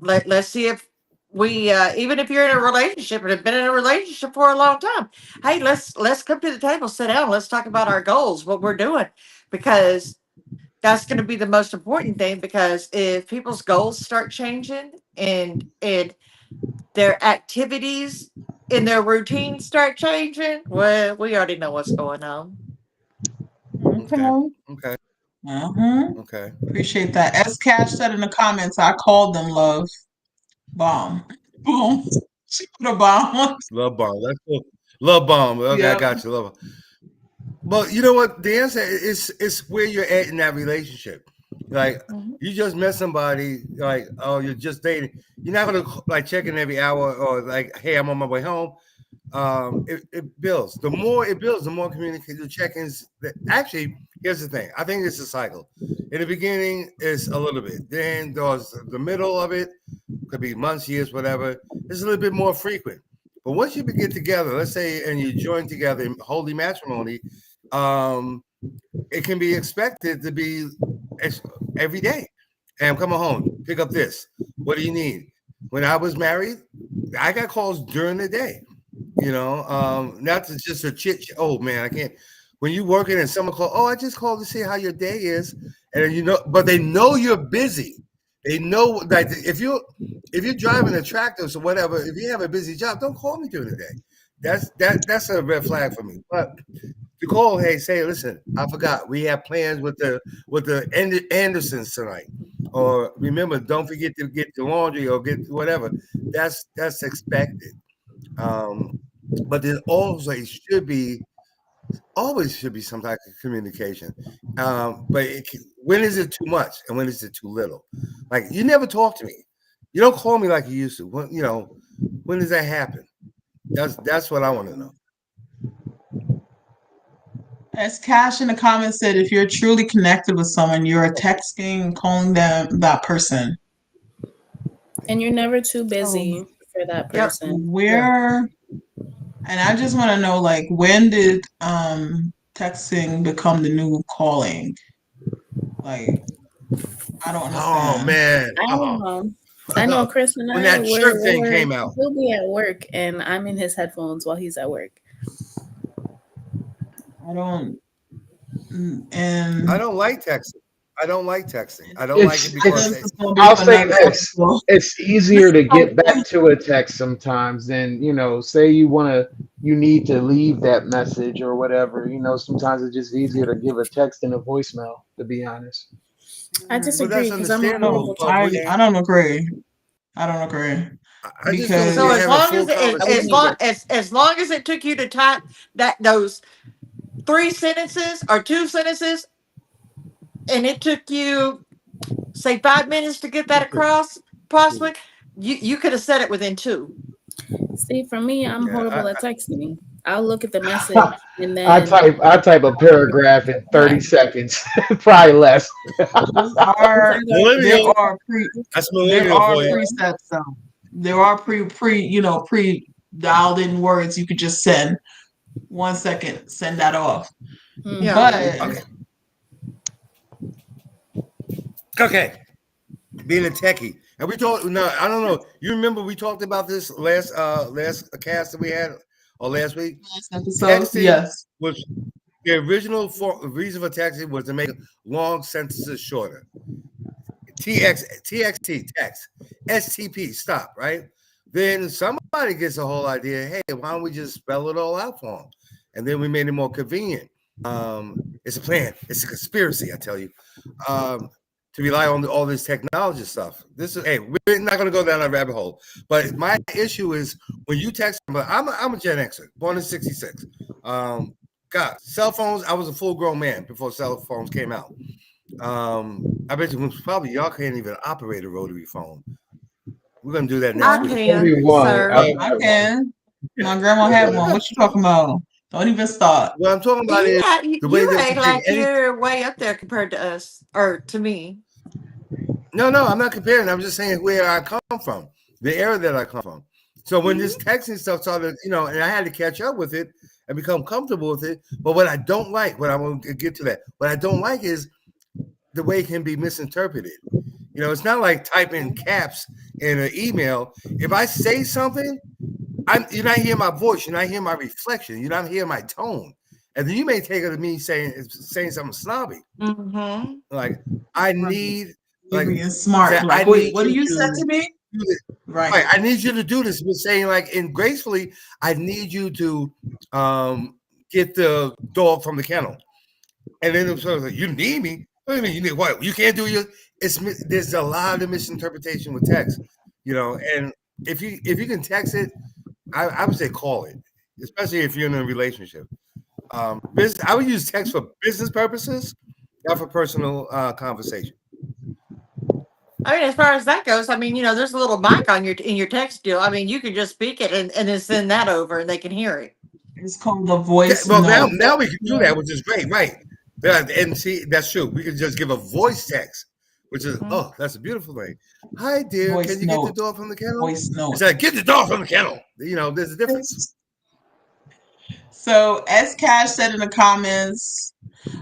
let's see if we even if you're in a relationship and have been in a relationship for a long time, hey, let's come to the table, sit down, let's talk about our goals, what we're doing, because that's going to be the most important thing. Because if people's goals start changing and their activities and their routines start changing, well, we already know what's going on. Okay. Okay. Okay. Appreciate that. S Cash said in the comments, I called them, love. Bomb. Boom. She put a bomb. Love bomb. That's cool. Love bomb. Okay, Yep. I got you. Love. But you know what? The answer is where you're at in that relationship. Like you just met somebody, like, oh, you're just dating. You're not gonna like check in every hour or like, hey, I'm on my way home. It builds. The more it builds, the more communication, the check-ins. Actually, here's the thing. I think it's a cycle. In the beginning, it's a little bit. Then there's the middle of it. Could be months, years, whatever. It's a little bit more frequent. But once you get together, let's say, and you join together in holy matrimony, it can be expected to be every day. Hey, I'm coming home. Pick up this. What do you need? When I was married, I got calls during the day. You know, not to just a chit. Oh man, I can't. When you working and someone call, oh, I just called to see how your day is, and you know, but they know you're busy. They know that if you're driving a tractor or whatever, if you have a busy job, don't call me during the day. That's a red flag for me. But to call, hey, say, listen, I forgot we have plans with the Andersons tonight, or remember, don't forget to get the laundry or get whatever. That's expected. But there always should be some type of communication. But when is it too much and when is it too little? Like you never talk to me. You don't call me like you used to. When, when does that happen? That's what I want to know. As Cash in the comments said, if you're truly connected with someone, you're texting, calling them that person. And you're never too busy for that person. And I just want to know, like, when did texting become the new calling? Like, I don't understand. Oh man, I don't know. I know Chris and when that chirp thing came out, he'll be at work and I'm in his headphones while he's at work. I don't like texting. I don't like texting. I don't like it because I'll say this: it's easier to get back to a text sometimes than say you need to leave that message or whatever. Sometimes it's just easier to give a text than a voicemail. To be honest, I disagree because I'm a horrible I don't agree. Because so as long as it took you to type those 3 sentences or 2 sentences, and it took you say 5 minutes to get that across, possibly you could have said it within 2. See, for me, I'm horrible at texting. I'll look at the message and then I type a paragraph in 30 seconds, probably less. There are presets though. There are pre dialed in words you could just send. 1 second, send that off. But okay, being a techie, and we talked. No, I don't know. You remember we talked about this last cast that we had or last week? Last episode, texting was the original reason for texting was to make long sentences shorter. TXT, text, STP, stop, right? Then somebody gets the whole idea, hey, why don't we just spell it all out for them? And then we made it more convenient. It's a plan. It's a conspiracy, I tell you, to rely on all this technology stuff. We're not going to go down that rabbit hole. But my issue is when you text, I'm a Gen Xer, born in '66. God, cell phones, I was a full-grown man before cell phones came out. I bet you probably y'all can't even operate a rotary phone. We're gonna do that next week. I can. My grandma had one. What you talking about? Don't even start. What I'm talking about is the way that act like you're way up there compared to us or to me. No, I'm not comparing. I'm just saying where I come from, the era that I come from. So when this texting stuff started, and I had to catch up with it and become comfortable with it. But what I don't like, what I want to get to that, what I don't like is the way it can be misinterpreted. It's not like typing caps in an email. If I say something, you're not hearing my voice. You're not hearing my reflection. You're not hearing my tone. And then you may take it to me saying something snobby. Mm-hmm. Like, I need... Like being smart. Like, wait, what do you say to me? do this. Right. Right. I need you to do this. We're saying like in gracefully, I need you to get the dog from the kennel. And then it was like, you need me? What do you mean you need what? You can't do your there's a lot of misinterpretation with text, and if you can text it, I would say call it, especially if you're in a relationship. I would use text for business purposes, not for personal conversation. I mean, as far as that goes, I mean, there's a little mic on in your text deal. I mean, you can just speak it and then send that over, and they can hear it. It's called the voice Well, note. now we can do that, which is great, right? Yeah, and see, that's true. We can just give a voice text, which is that's a beautiful thing. Hi, dear, Voice can you note. get the dog from the kennel? Voice note. It's like, get the dog from the kennel. There's a difference. So, S Cash said in the comments,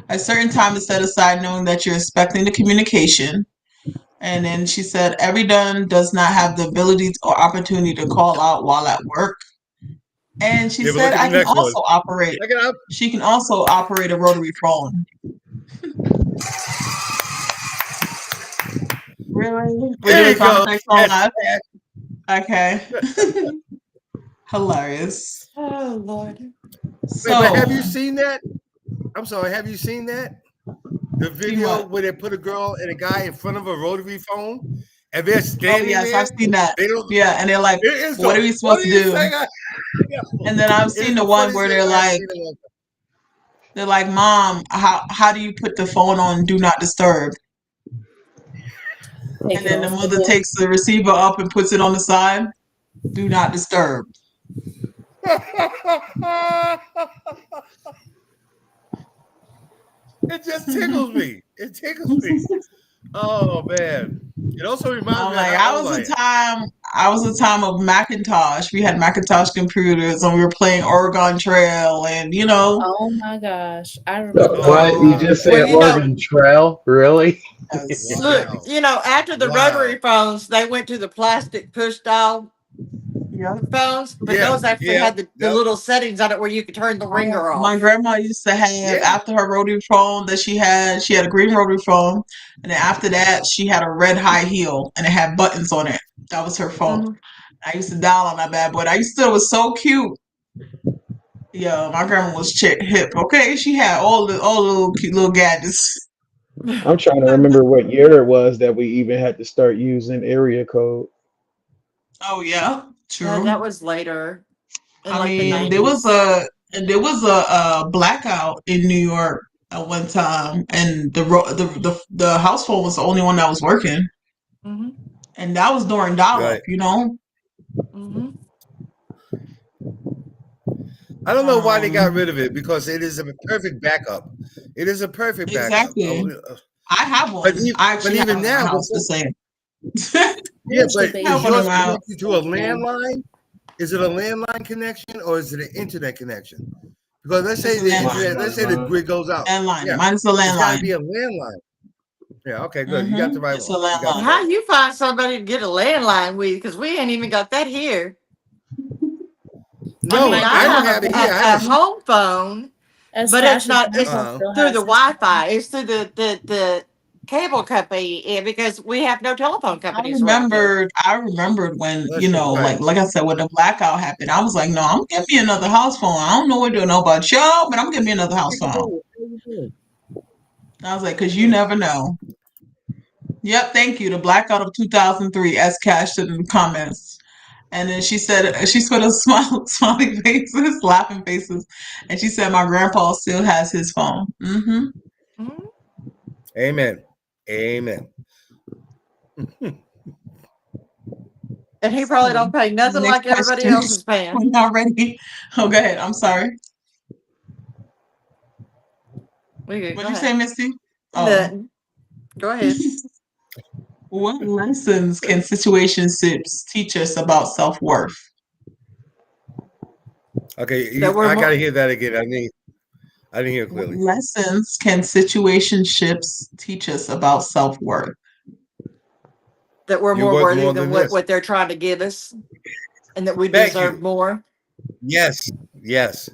a certain time is set aside knowing that you're expecting the communication. And then she said, everyone does not have the ability or opportunity to call out while at work. And she said, I can also operate. She can also operate a rotary phone. Really? We're doing sound effects on live? Okay. Hilarious. Oh, Lord. So, but have you seen that? I'm sorry, have you seen that? The video where they put a girl and a guy in front of a rotary phone and they're standing there? Yes, I've seen that. And they're like, what are we supposed to do? And then I've seen the one where they're like, Mom, how do you put the phone on do not disturb? And then the mother takes the receiver up and puts it on the side. Do not disturb. It just tickles me. It tickles me. Oh man! It also reminds me. I was a time of Macintosh. We had Macintosh computers, and we were playing Oregon Trail, and Oh my gosh, I remember. What you just said? Oregon Trail, really? Look, after the rotary phones, they went to the plastic push dial phones, but those actually had the little settings on it where you could turn the ringer off. My grandma used to have, after her rotary phone that she had a green rotary phone, and then after that she had a red high heel and it had buttons on it. That was her phone. Mm-hmm. I used to dial on that bad boy. I used to, it was so cute. Yeah, my grandma was hip. Okay, she had all the little cute little gadgets. I'm trying to remember what year it was that we even had to start using area code. Oh yeah, true. That was later. I mean, there was a blackout in New York at one time, and the house phone was the only one that was working, and that was during dial-up. Mm-hmm. I don't know why they got rid of it, because it is a perfect backup. It is a perfect backup. Exactly. I have one. But even now, it's the same. Yeah, but is yours connected to a landline? Is it a landline connection or is it an internet connection? Because let's say the grid goes out. Landline. Yeah. Mine's a landline. It's got to be a landline. Yeah. Okay. Good. You got the right one. How you find somebody to get a landline with? Because we ain't even got that here. No, I don't have it here. I have a home phone, but it's not. It's through the Wi-Fi. It's through the cable company, because we have no telephone companies. I remembered when like I said, when the blackout happened, I was like, no, I'm gonna get me another house phone. I don't know what to know about y'all, but I'm gonna get me another house phone. I was like, because you never know. Yep, thank you. The blackout of 2003, S Cash in the comments. And then she said, she put a smiling faces, laughing faces, and she said, my grandpa still has his phone. Mm-hmm. Amen. Amen. And he probably don't pay nothing like everybody else is paying. We're not ready. Oh, go ahead. I'm sorry. What'd you say, Misty? Oh. Go ahead. What lessons can situationships teach us about self-worth? Okay, I gotta hear that again. I didn't hear it clearly. What lessons can situationships teach us about self-worth? That we're more worthy than what they're trying to give us, and that we deserve more. Yes. That.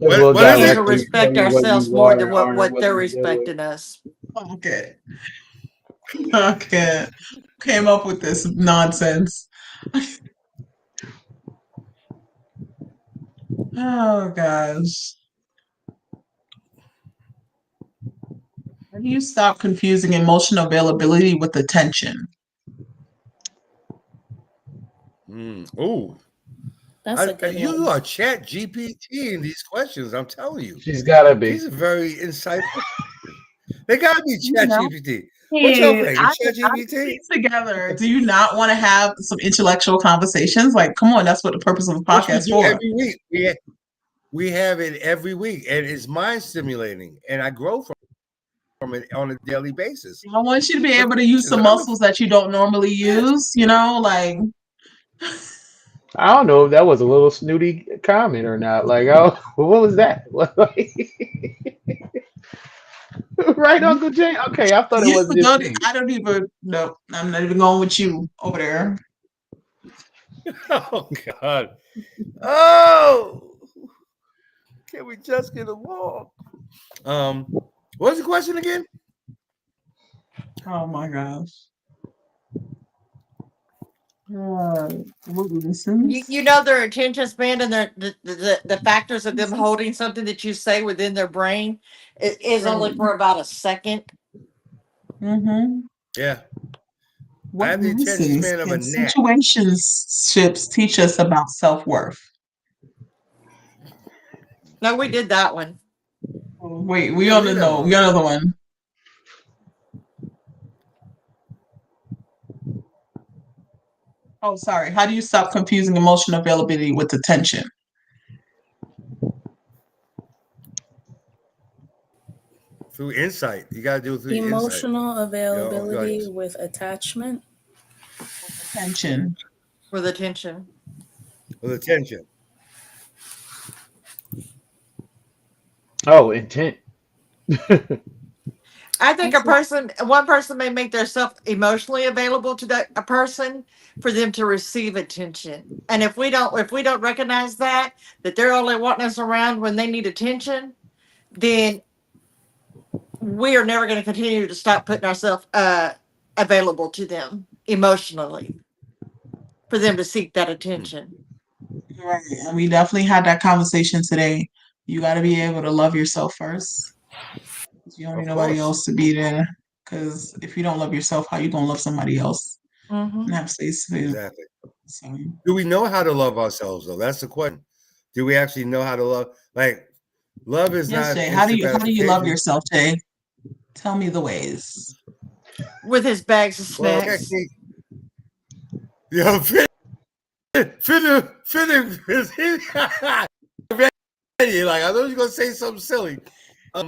We need to respect ourselves more than what they're respecting us. Okay. came up with this nonsense? Oh gosh. How do you stop confusing emotional availability with attention? Oh, That's a good you one. are Chat GPT in these questions. I'm telling you, She's gotta be. these are very insightful. They gotta be You Chat know, GPT. What y'all think? It's Chat I GPT? piece together. Do you not want to have some intellectual conversations? Like, come on, that's what the purpose of a Which we podcast do for. every week. We have it every week, and it's mind stimulating, and I grow from it on a daily basis. I want you to be But able to use some I'm muscles that you don't normally yes. use, you know, like I don't know if that was a little snooty comment or not. Like, oh, what was that? Right, Uncle Jay? Okay, I thought it you was just don't me. I don't even no, I'm not even going with you over there. Oh God. Oh, can we just get along? What's the question again? Oh my gosh. You know their attention span and the factors of them holding something that you say within their brain is only for about a second. Mm-hmm. Yeah, I What have the attention lessons span of a can gnat. situationships teach us about self-worth? No, we did that one. Wait, we Yeah, on we the did that no, one we got already. another one. Oh, sorry. How do you stop confusing emotional availability with attention? Through insight, you gotta do it through your insight. Emotional Go ahead. availability with attachment. Attention. With attention. With attention. Oh, intent. I think one person may make themselves emotionally available to that a person for them to receive attention. And if we don't recognize that they're only wanting us around when they need attention, then we are never going to continue to stop putting ourselves available to them emotionally for them to seek that attention. Right. And we definitely had that conversation today. You got to be able to love yourself first. You don't need Of nobody course. else to be there. Because if you don't love yourself, how you gonna love somebody else Mm-hmm. and have space for it? Exactly. So, Do we know how to love ourselves though? That's the question. Do we actually know how to love? Like, love is yes, not Jay. instant How do you love gratification. yourself, Jay? Tell me the ways. With his bags of Well, snacks. technique. Yo, fit ready. Like, I know you're gonna say something silly. How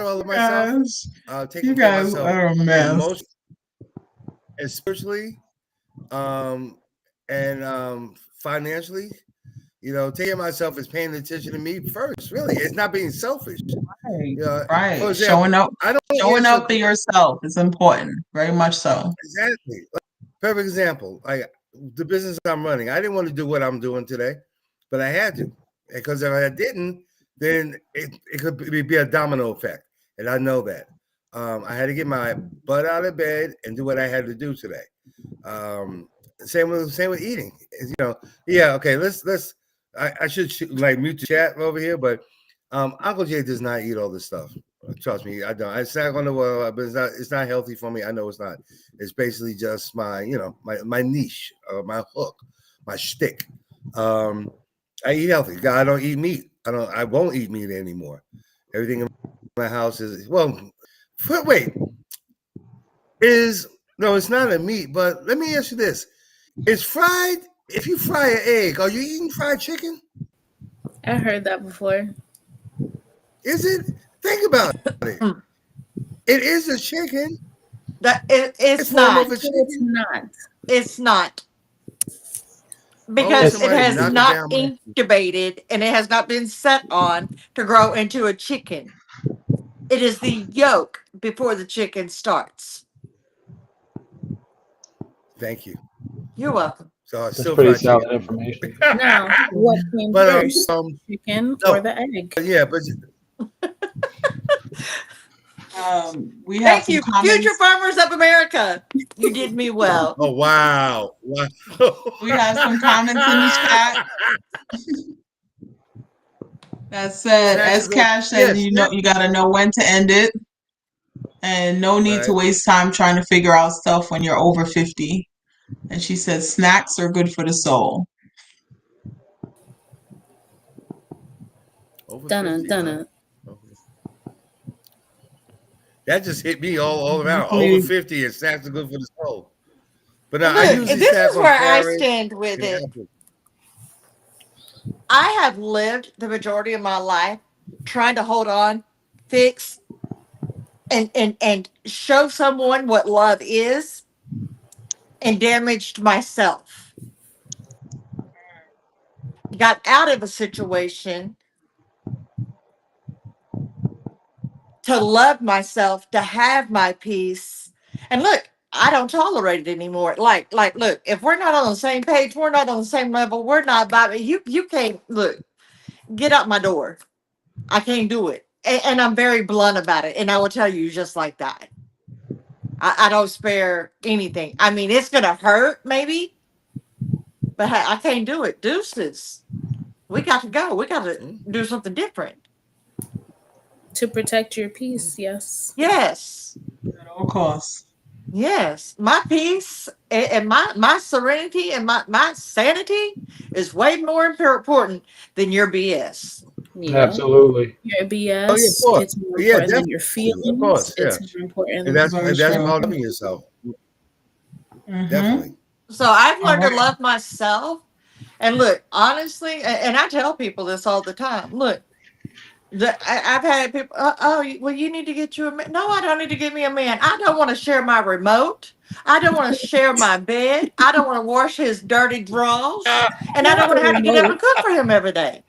do I love myself? Gosh, Taking you care of guys myself are a mess. emotionally and spiritually, and financially. You know, taking care of myself is paying attention to me first. Really, it's not being selfish. Right, You know, for right. example, I don't Showing answer up for yourself is important, very much so. exactly. Like, perfect example. Like the business I'm running, I didn't want to do what I'm doing today, but I had to because if I didn't, then it could be a domino effect, and I know that. I had to get my butt out of bed and do what I had to do today. Same with eating. You know, yeah. Okay, let's. I should like mute the chat over here, but Uncle Jay does not eat all this stuff. Trust me, I don't. I snack on the well, but it's not healthy for me. I know it's not. It's basically just my my niche, my hook, my shtick. I eat healthy. I don't eat meat. I won't eat meat anymore. Everything in my house is wait. No, it's not a meat, but let me ask you this. Is fried if you fry an egg, are you eating fried chicken? I heard that before. Is it? Think about it. It is a chicken. It's Form not. of a It's chicken. not. It's not. Oh, Because it somebody has knock it not down. incubated and it has not been set on to grow into a chicken. It is the yolk before the chicken starts. Thank you. You're welcome. So it's That's still pretty fried chicken. solid information. Now, what came But first, chicken or no, the egg? yeah, but We have Thank some you, future comments. farmers of America. You did me well. Oh wow! Wow. We have some comments in the chat that said, as Cash said, Yes, you got to know when to end it, and no need to right. waste time trying to figure out stuff when you're over 50. And she said, snacks are good for the soul. Over Dunna, 50, dunna. huh? Okay. That just hit me all around. Over Definitely. 50 and snacks are good for the soul. But And I look, usually this snack is on where I carrots stand with and it. apples. I have lived the majority of my life trying to hold on, fix, and show someone what love is, and damaged myself. Got out of a situation to love myself, to have my peace. And look, I don't tolerate it anymore. Look, if we're not on the same page, we're not on the same level, we're not vibing. You can't look, get out my door. I can't do it. And I'm very blunt about it. And I will tell you just like that. I don't spare anything. I mean, it's gonna hurt maybe, but hey, I can't do it. Deuces. We got to go. We got to do something different. To protect your peace, yes. Yes. At all costs. Yes. My peace and my serenity and my sanity is way more important than your BS. Yeah. Absolutely. Your Oh yeah, of BS, course. it's more Yeah, important than your definitely. Of feelings. course, yeah. It's more important And than Very that's true. about loving yourself. Mm-hmm. Definitely. So I've All learned to right. love myself. And look, honestly, and I tell people this all the time. Look, I've had people, well, you need to get you a man. No, I don't need to get me a man. I don't want to share my remote. I don't want to share my bed. I don't want to wash his dirty drawers. And I not don't want the to have to get up remote. and cook for him every day.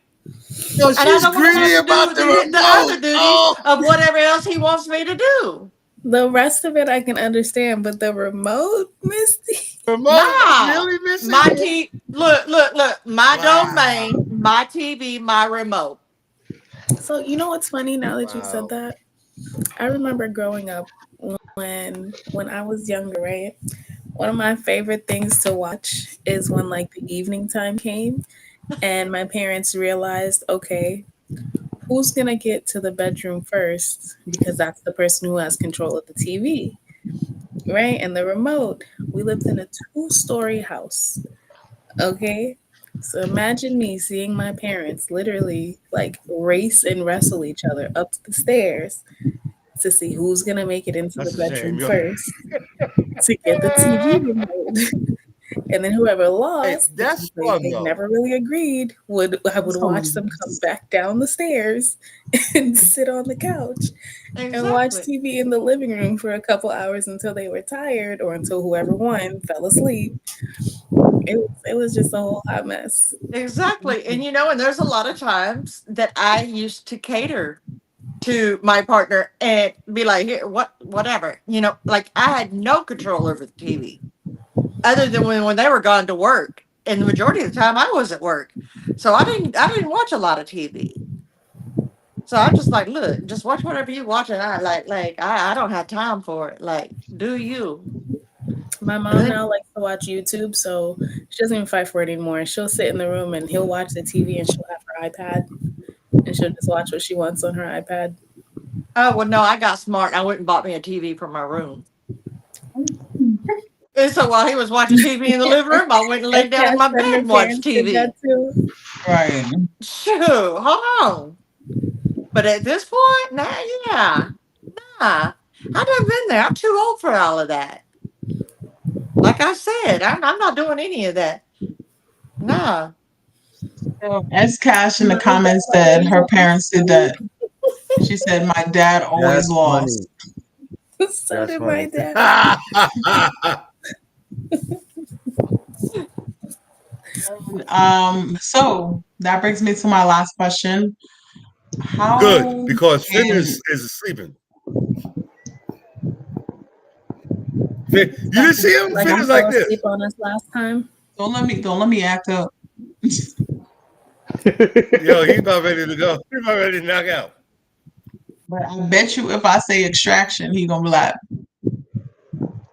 Yo, And I she's don't want to have greedy to about do the the remote. other duties Oh, of whatever else he wants me to do. The rest of it I can understand, but the remote, Misty. remote? Nah, Really, Missy? my look, my Wow. domain, my TV, my remote. So you know what's funny now that you said Wow. that? I remember growing up when I was younger, right? One of my favorite things to watch is when like the evening time came and my parents realized, okay, who's gonna get to the bedroom first? Because that's the person who has control of the TV, right? And the remote. We lived in a 2-story house. Okay. So imagine me seeing my parents literally like race and wrestle each other up the stairs to see who's gonna make it into the That's a shame, bedroom yo. first to get the TV remote. And then whoever Hey, lost, that's because fun they though. never really agreed, I would That's watch them come back down the stairs and sit on the couch and watch Exactly. TV in the living room for a couple hours until they were tired or until whoever won fell asleep. It was just a whole hot mess. Exactly. And and there's a lot of times that I used to cater to my partner and be like, here, whatever. Like I had no control over the TV other than when they were gone to work. And the majority of the time I was at work. So I didn't watch a lot of TV. So I'm just like, look, just watch whatever you watch, and I don't have time for it. Like, do you? My And mom then, now likes to watch YouTube, so she doesn't even fight for it anymore. She'll sit in the room and he'll watch the TV and she'll have her iPad and she'll just watch what she wants on her iPad. oh well, no, I got smart. I went and bought me a TV for my room. And so while he was watching TV in the living room, I went and And laid down in Cash my said bed her and watched parents did TV. that too. Right. Shoot, hold on. But at this point, nah, yeah, nah. I done been there. I'm too old for all of that. Like I said, I'm not doing any of that. Nah. As Cash in the My comments dad said, always her parents did that. lost. She said, my dad always That's lost. funny. So That's did my funny. dad. So that brings me to my last question. How Good, because Finn can is sleeping. Finn, you didn't see him? Like Finn I is fell like this. asleep on us last time. don't let me act up. Yo, he's about ready to go. He's about ready to knock out. But I bet you if I say extraction, he gonna be like,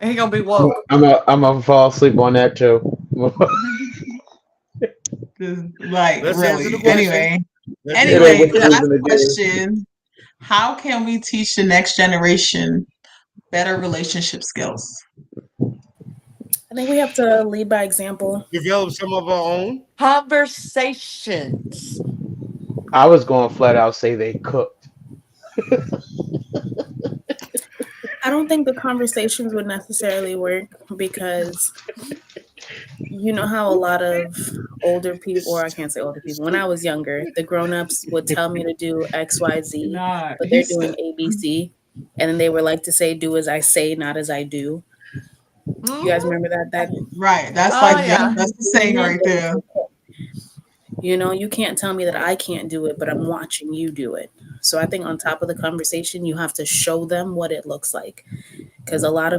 He gonna be woke. I'm gonna fall asleep on that too. Like, Let's answer the really. question. Let's It answer ain't Anyway, what the it the is last in the game. question: how can we teach the next generation better relationship skills? I think we have to lead by example. develop some of our own. Conversations. I was going flat out say they cooked. I don't think the conversations would necessarily work because you know how a lot of older people, or I can't say older people, when I was younger, the grown-ups would tell me to do XYZ, Nah, but he they're doing said, ABC. And then they were like to say, do as I say, not as I do. You guys Mhm. remember that right. That's Oh like, yep, yeah. that's the saying right there. you know, you can't tell me that I can't do it, but I'm watching you do it. So I think on top of the conversation, you have to show them what it looks like. Because a lot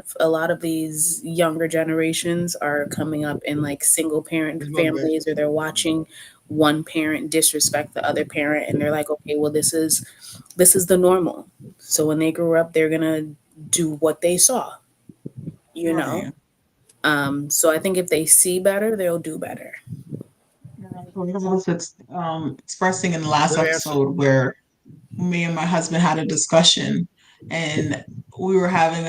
of these younger generations are coming up in like single parent Here's my man. families, or they're watching one parent disrespect the other parent, and they're like, okay, well, this is the normal. So when they grow up, they're gonna do what they saw, you know. Right. So I think if they see better, they'll do better. What I was expressing in the last Good answer. episode where me and my husband had a discussion and we were having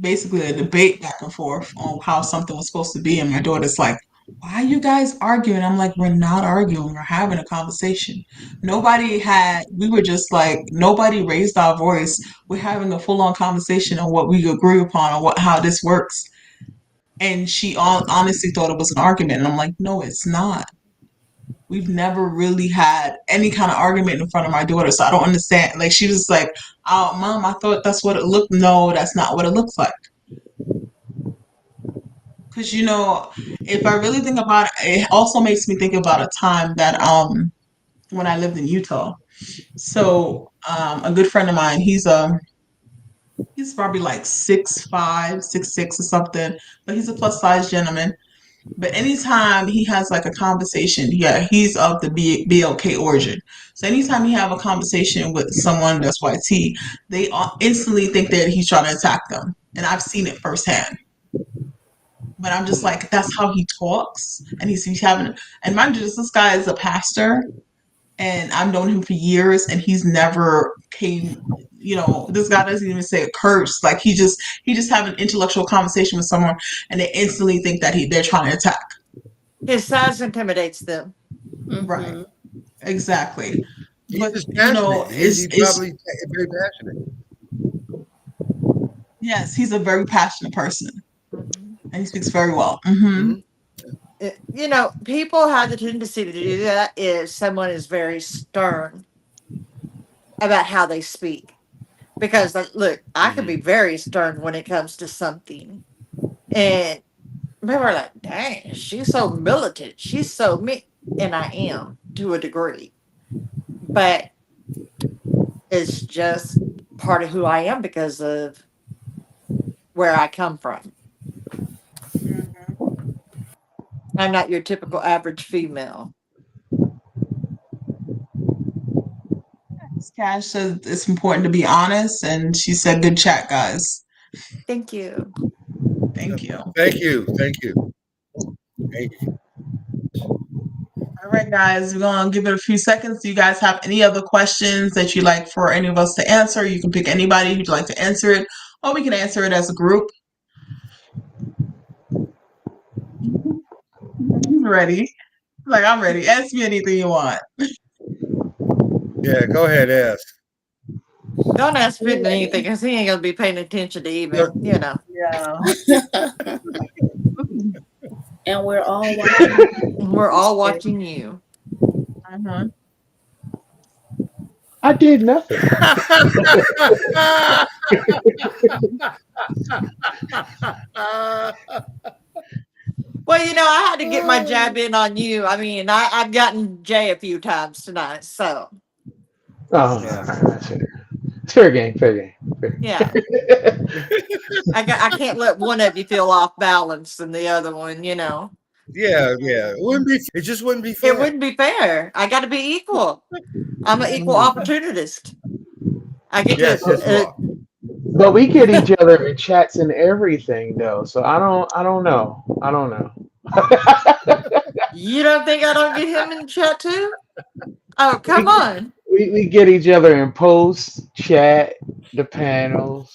basically a debate back and forth on how something was supposed to be. And my daughter's like, why are you guys arguing? I'm like, we're not arguing. We're having a conversation. We were just like, nobody raised our voice. We're having a full on conversation on what we agree upon or how this works. And she honestly thought it was an argument. And I'm like, no, it's not. We've never really had any kind of argument in front of my daughter. So I don't understand. Like, she was like, oh, Mom, I thought that's what it looked. No, that's not what it looks like. Because, if I really think about it, it also makes me think about a time that when I lived in Utah. So a good friend of mine, he's probably like 6'5", 6'6" or something, but he's a plus size gentleman. But anytime he has like a conversation, yeah, he's of the BLK origin. So anytime he have a conversation with someone that's YT, they instantly think that he's trying to attack them, and I've seen it firsthand. But I'm just like, that's how he talks, and he's having. And mind you, this guy is a pastor, and I've known him for years, and he's never came. This guy doesn't even say a curse. Like he just have an intellectual conversation with someone, and they instantly think that they're trying to attack. His size intimidates them. Right. Mhm. Exactly. He's But just passionate. He's it's probably very passionate. yes, he's a very passionate person, Mhm. and he speaks very well. Mhm. People have the tendency to do that if someone is very stern about how they speak. Because, like, look, I can be Mhm. very stern when it comes to something. And people are like, dang, she's so militant. She's so me. And I am to a degree. But it's just part of who I am because of where I come from. I'm not your typical average female. Cash says it's important to be honest, and she said, "Good chat, guys. Thank you. Thank you." Thank you. Thank you. Thank you. All right, guys, we're gonna give it a few seconds. Do you guys have any other questions that you'd like for any of us to answer? You can pick anybody who'd like to answer it, or we can answer it as a group. He's ready. Like, I'm ready. Ask me anything you want. Yeah, go ahead, ask. Don't ask Fitton anything Ready. because he ain't going to be paying attention to Look, even. Yeah. And we're all watching. We're all watching you. Uh-huh. I did nothing. Well, I had to get my jab in on you. I mean, I've gotten Jay a few times tonight. So, Oh, Yeah. that's fair. It's fair game. Fair game. Fair. yeah. I can't let one of you feel off balance and the other one, Yeah, yeah. It wouldn't be. It just wouldn't be It fair. wouldn't be fair. I got to be equal. I'm an equal opportunist. I get Yes, yes, you to are. But we get each other in chats and everything though. So I don't know. I don't know. You don't think I don't get him in the chat too? Oh, come we, on. we get each other in posts, chat, the panels.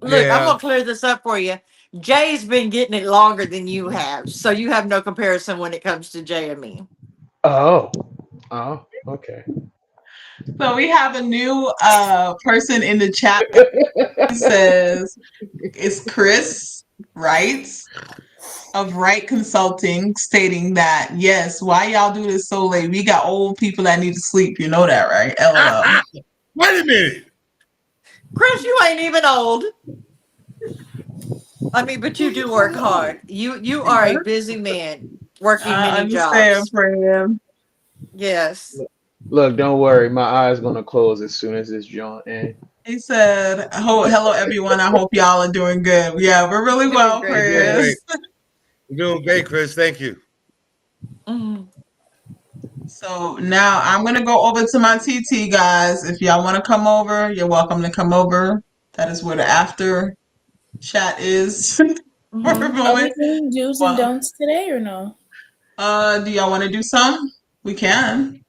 Look, I'm Yeah. gonna clear this up for you. Jay's been getting it longer than you have, so you have no comparison when it comes to Jay and me. Oh. Oh, okay. So we have a new person in the chat. It says it's Chris Wrights of Wright Consulting stating that yes, why y'all do this so late? We got old people that need to sleep. You know that, right? LOL. Wait a minute. Chris, you ain't even old. I mean, but you do work hard. You are a busy man working I many understand, jobs. friend. Yes. Look, don't worry. My eyes gonna close as soon as this joint ends. He said, hello, everyone. I hope y'all are doing good. Yeah, we're really Doing well, great, You're doing great. Chris. You're doing great, Chris. Thank you. Mhm. So now I'm going to go over to my TT, guys. If y'all want to come over, you're welcome to come over. That is where the after chat is. We're Mhm. Are we going. doing do's and Well, don'ts today or no? do y'all want to do some? We can.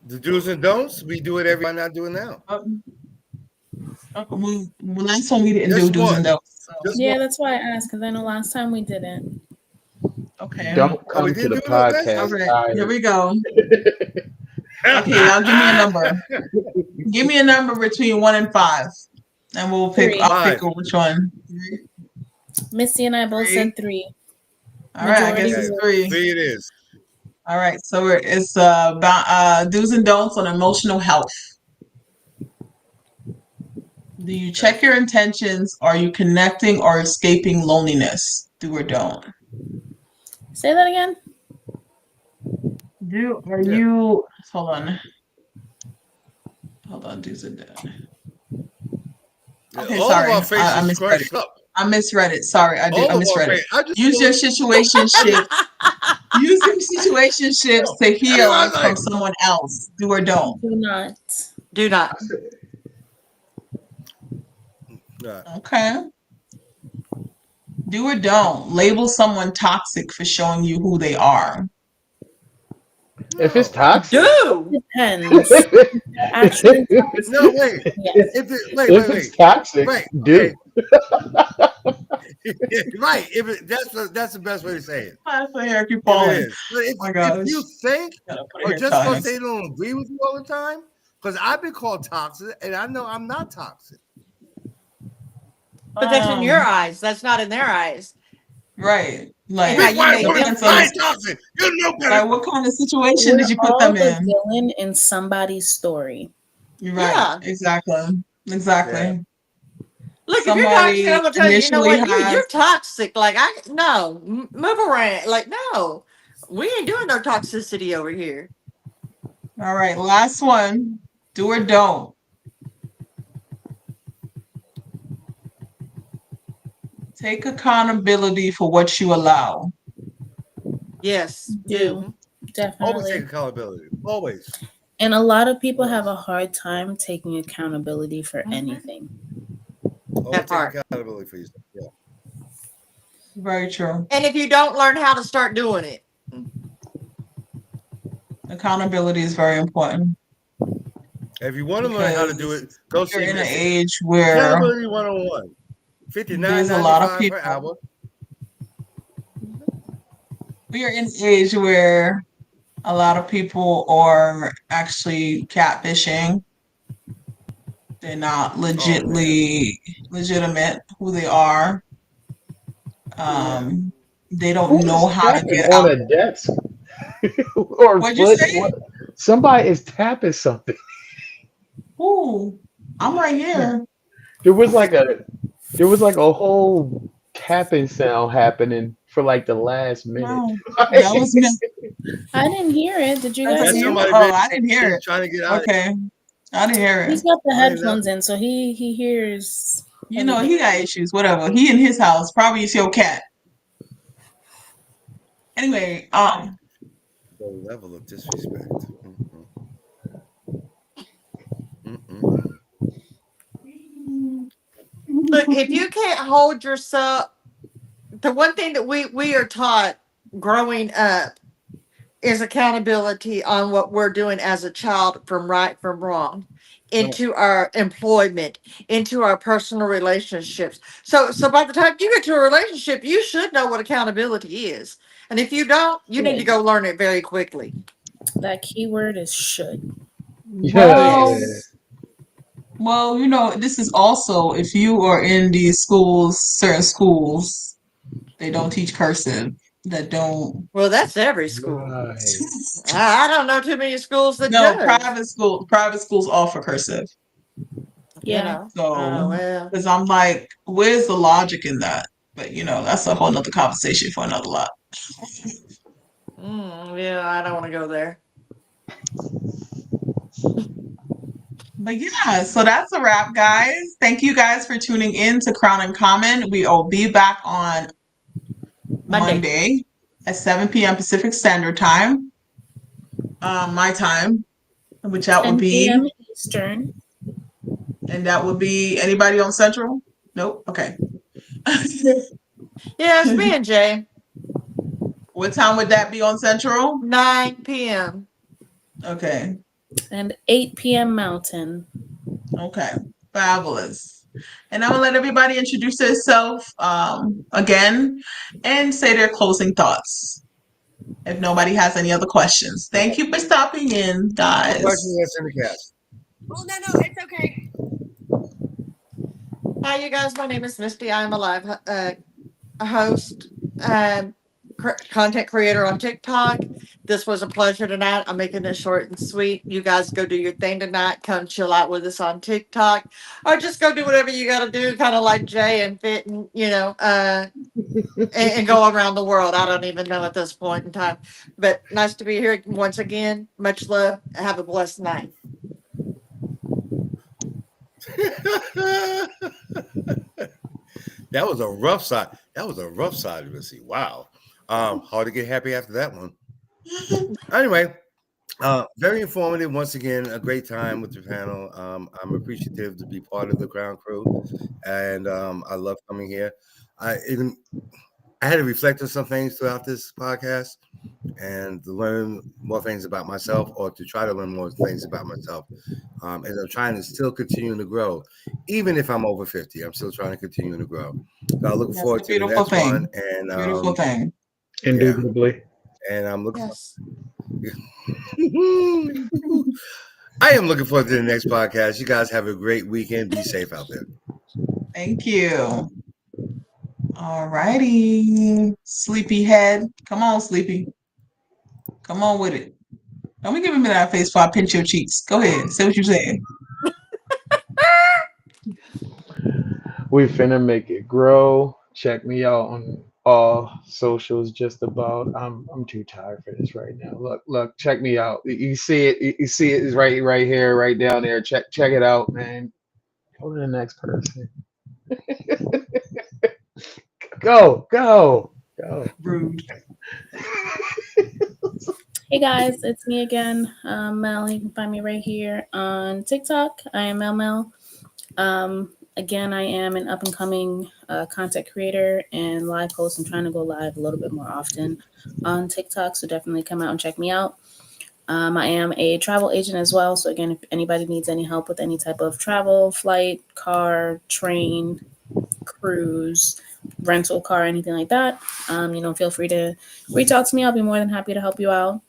The do's and don'ts, we do it every. Why not do it now? Last time we didn't do Just do's one. and don'ts. So, Just Yeah, one. that's why I asked because I know last time we didn't. okay. Don't Oh, we come to didn't the do it on that? All podcast right. Here tired. we go. Okay, y'all give me a number. Give me a number between 1 and 5. And we'll pick. 3. I'll pick 5. which one. Missy and I both 3. said 3. All right, I guess Majority Okay. it's was 3. 3 it is. All right, so it's about do's and don'ts on emotional health. Do you check your intentions? Are you connecting or escaping loneliness? Do or don't? Say that again. Are Yeah. you? Hold on. Do's and don'ts. Yeah, Okay, all of sorry, our I faces misread it. scrunched up. I misread it. Sorry, I All of our misread it. faces. I just Use your feel, situationship. Use your situationships to heal everyone's from like, someone else. Do or don't. Do not. Do not. nah. Okay. Do or don't. Label someone toxic for showing you who they are. If it's No. toxic, Do. Depends. Actually, No, wait. yes. if it's toxic, Right. do. Okay. Right. That's the best way to say it. My hair keep If it falling. is. But Oh my if gosh. you think, Gotta put a or hair just tie because next. they don't agree with you all the time, because I've been called toxic, and I know I'm not toxic. But that's in your eyes. That's not in their eyes. Right. And how Be Like you quiet, made what woman. them kinds of I feel. ain't toxic. You know better. like what kind of situation We're did you put all them the in? villain in somebody's story. You're right. Yeah. Exactly. Yeah. Look, if you're toxic, I'm Somebody gonna tell you. You know initially what? has You're toxic. Like no, move around. Like no, we ain't doing no toxicity over here. all right, last one. Do or don't. Take accountability for what you allow. Yes, Do. do. Always take Definitely. accountability. Always. And a lot of people have Always. a hard time taking accountability for Mhm. anything. Always That take part. accountability for yourself. Yeah. Very true. And if you don't learn how to start doing it, Accountability is very important If you want to learn how to do it, because go we're see in an Missy. age where Accountability 101. there's a lot of $59.95 per people. hour. We are in an age where a lot of people are actually catfishing. They're not Oh man. legitimate who they are. Yeah. They don't Who know is how to tapping get on out. a desk or What'd you foot? say? What? Somebody is tapping something. Ooh, I'm right here. There was like a there was like a whole tapping sound happening for like the last minute. No, that was me. I didn't hear it. Did you Is guys that That's hear you? it? somebody Oh, I didn't hear been it. trying to get out of Okay, I didn't hear He's it. got the I ain't headphones nothing. in, so he hears You know, everything. he got issues. Whatever. He in his house. Probably it's your cat. Anyway, The level of disrespect. Mm-mm. Mm-mm-mm. Look, if you can't hold yourself, the one thing that we are taught growing up is accountability on what we're doing as a child, from right from wrong, into our employment, into our personal relationships. So by the time you get to a relationship, you should know what accountability is. And if you don't, you need to go learn it very quickly. That keyword is should. Well, Yeah. well, this is also if you are in these schools, certain schools, they don't teach cursive. That don't. Well, that's every school. Right. I don't know too many schools that No, does. private schools offer cursive. You Yeah. know. So, Well. because I'm like, where's the logic in that? But that's a whole nother conversation for another lot. Yeah, I don't want to go there. But yeah, so that's a wrap, guys. Thank you guys for tuning in to Crown and Common. We will be back on Monday at 7 p.m. Pacific Standard Time. My time, which that would 10 be, p.m. Eastern. and that would be anybody on Central? Nope. Okay. Yeah, it's me and Jay. What time would that be on Central? 9 p.m. Okay. And 8 p.m. Mountain. Okay. Fabulous. And I'm gonna let everybody introduce themselves again and say their closing thoughts. If nobody has any other questions. Thank you for stopping in, guys. Question that's in the cast. Oh, no, it's okay. Hi, you guys. My name is Misty. I'm a live host, content creator on TikTok. This was a pleasure tonight. I'm making it short and sweet. You guys go do your thing tonight. Come chill out with us on TikTok, or just go do whatever you got to do, kind of like Jay and Fit, and and go around the world. I don't even know at this point in time. But nice to be here once again. Much love. Have a blessed night. That was a rough side. That was a rough side, Missy. Wow. Hard to get happy after that one. Anyway, very informative. Once again, a great time with the panel. I'm appreciative to be part of the Crown Crew, and I love coming here. I had to reflect on some things throughout this podcast and to learn more things about myself, or to try to learn more things about myself. And I'm trying to still continue to grow. Even if I'm over 50, I'm still trying to continue to grow. So I look forward to the next one. And beautiful thing. Indubitably. And I'm looking. Yes. I am looking forward to the next podcast. You guys have a great weekend. Be safe out there. Thank you. All righty. Sleepyhead. Come on, Sleepy. Come on with it. Don't be giving me that face before I pinch your cheeks. Go ahead. Say what you're saying. We finna make it grow. Check me out on all socials. Just about. I'm too tired for this right now. Look. Check me out. You see it. You see it is right here, right down there. Check it out, man. Go to the next person. Go. Rude. Hey guys, it's me again, Mel. You can find me right here on TikTok. I am Mel. Again, I am an up and coming content creator and live host. I'm trying to go live a little bit more often on TikTok, so definitely come out and check me out. I am a travel agent as well. So again, if anybody needs any help with any type of travel, flight, car, train, cruise, rental car, anything like that, feel free to reach out to me. I'll be more than happy to help you out.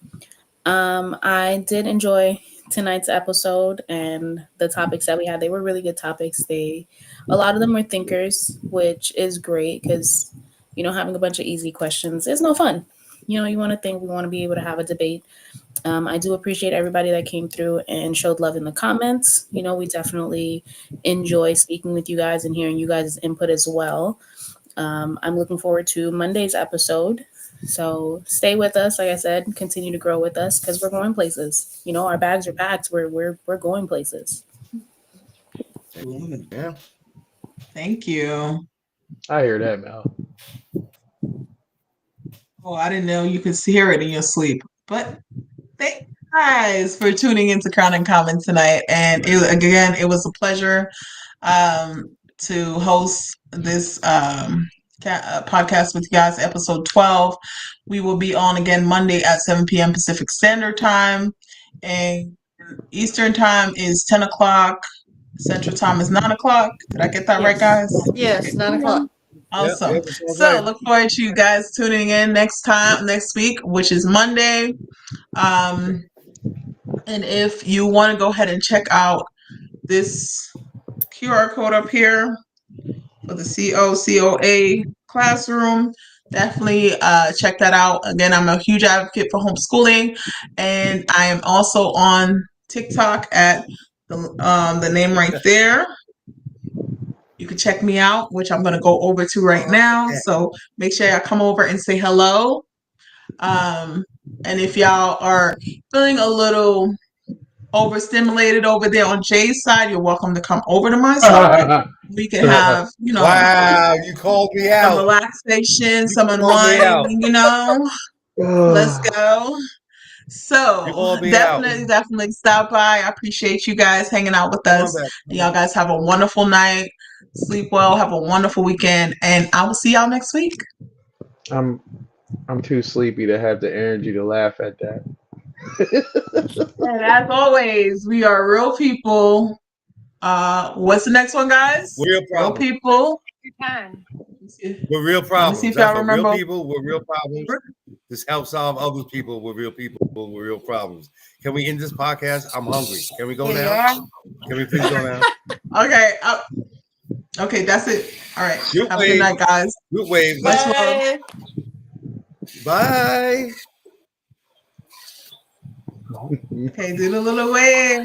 I did enjoy tonight's episode and the topics that we had. They were really good topics. A lot of them were thinkers, which is great because, having a bunch of easy questions is no fun. You want to think, we want to be able to have a debate. I do appreciate everybody that came through and showed love in the comments. We definitely enjoy speaking with you guys and hearing you guys' input as well. I'm looking forward to Monday's episode. So stay with us. Like I said, continue to grow with us because we're going places. Our bags are packed. We're going places. Yeah. Thank you. I hear that, Mel. Oh, I didn't know you could hear it in your sleep. But thank you guys for tuning into Crown and Common tonight. And it was a pleasure. to host this podcast with you guys, episode 12. We will be on again Monday at 7 p.m. Pacific Standard Time. And Eastern Time is 10 o'clock. Central Time is 9 o'clock. Did I get that right, guys? Yes, 9 o'clock. Awesome. Yep, it's all So right. look forward to you guys tuning in next week, which is Monday. And if you want to go ahead and check out this QR code up here for the COCOA classroom, definitely check that out. Again, I'm a huge advocate for homeschooling, and I am also on TikTok at the name right there. You can check me out, which I'm going to go over to right now. So make sure y'all come over and say hello. And if y'all are feeling a little overstimulated over there on Jay's side, you're welcome to come over to my side. We can have, Wow, you called me some out. relaxation, some called me out. unwinding, let's go. So definitely stop by. I appreciate you guys hanging out with us. Y'all guys have a wonderful night. Sleep well. Have a wonderful weekend, and I will see y'all next week. I'm too sleepy to have the energy to laugh at that. And as always, we are real people. What's the next one, guys? Real people. We're real problems. Let me see if y'all remember. Real people with real problems. This helps solve other people with real problems. Can we end this podcast? I'm hungry. Can we go now? Can we please go now? Okay. Okay, that's it. All right. Have a good night, guys. Good wave. Bye. Bye. Okay, do the little wave.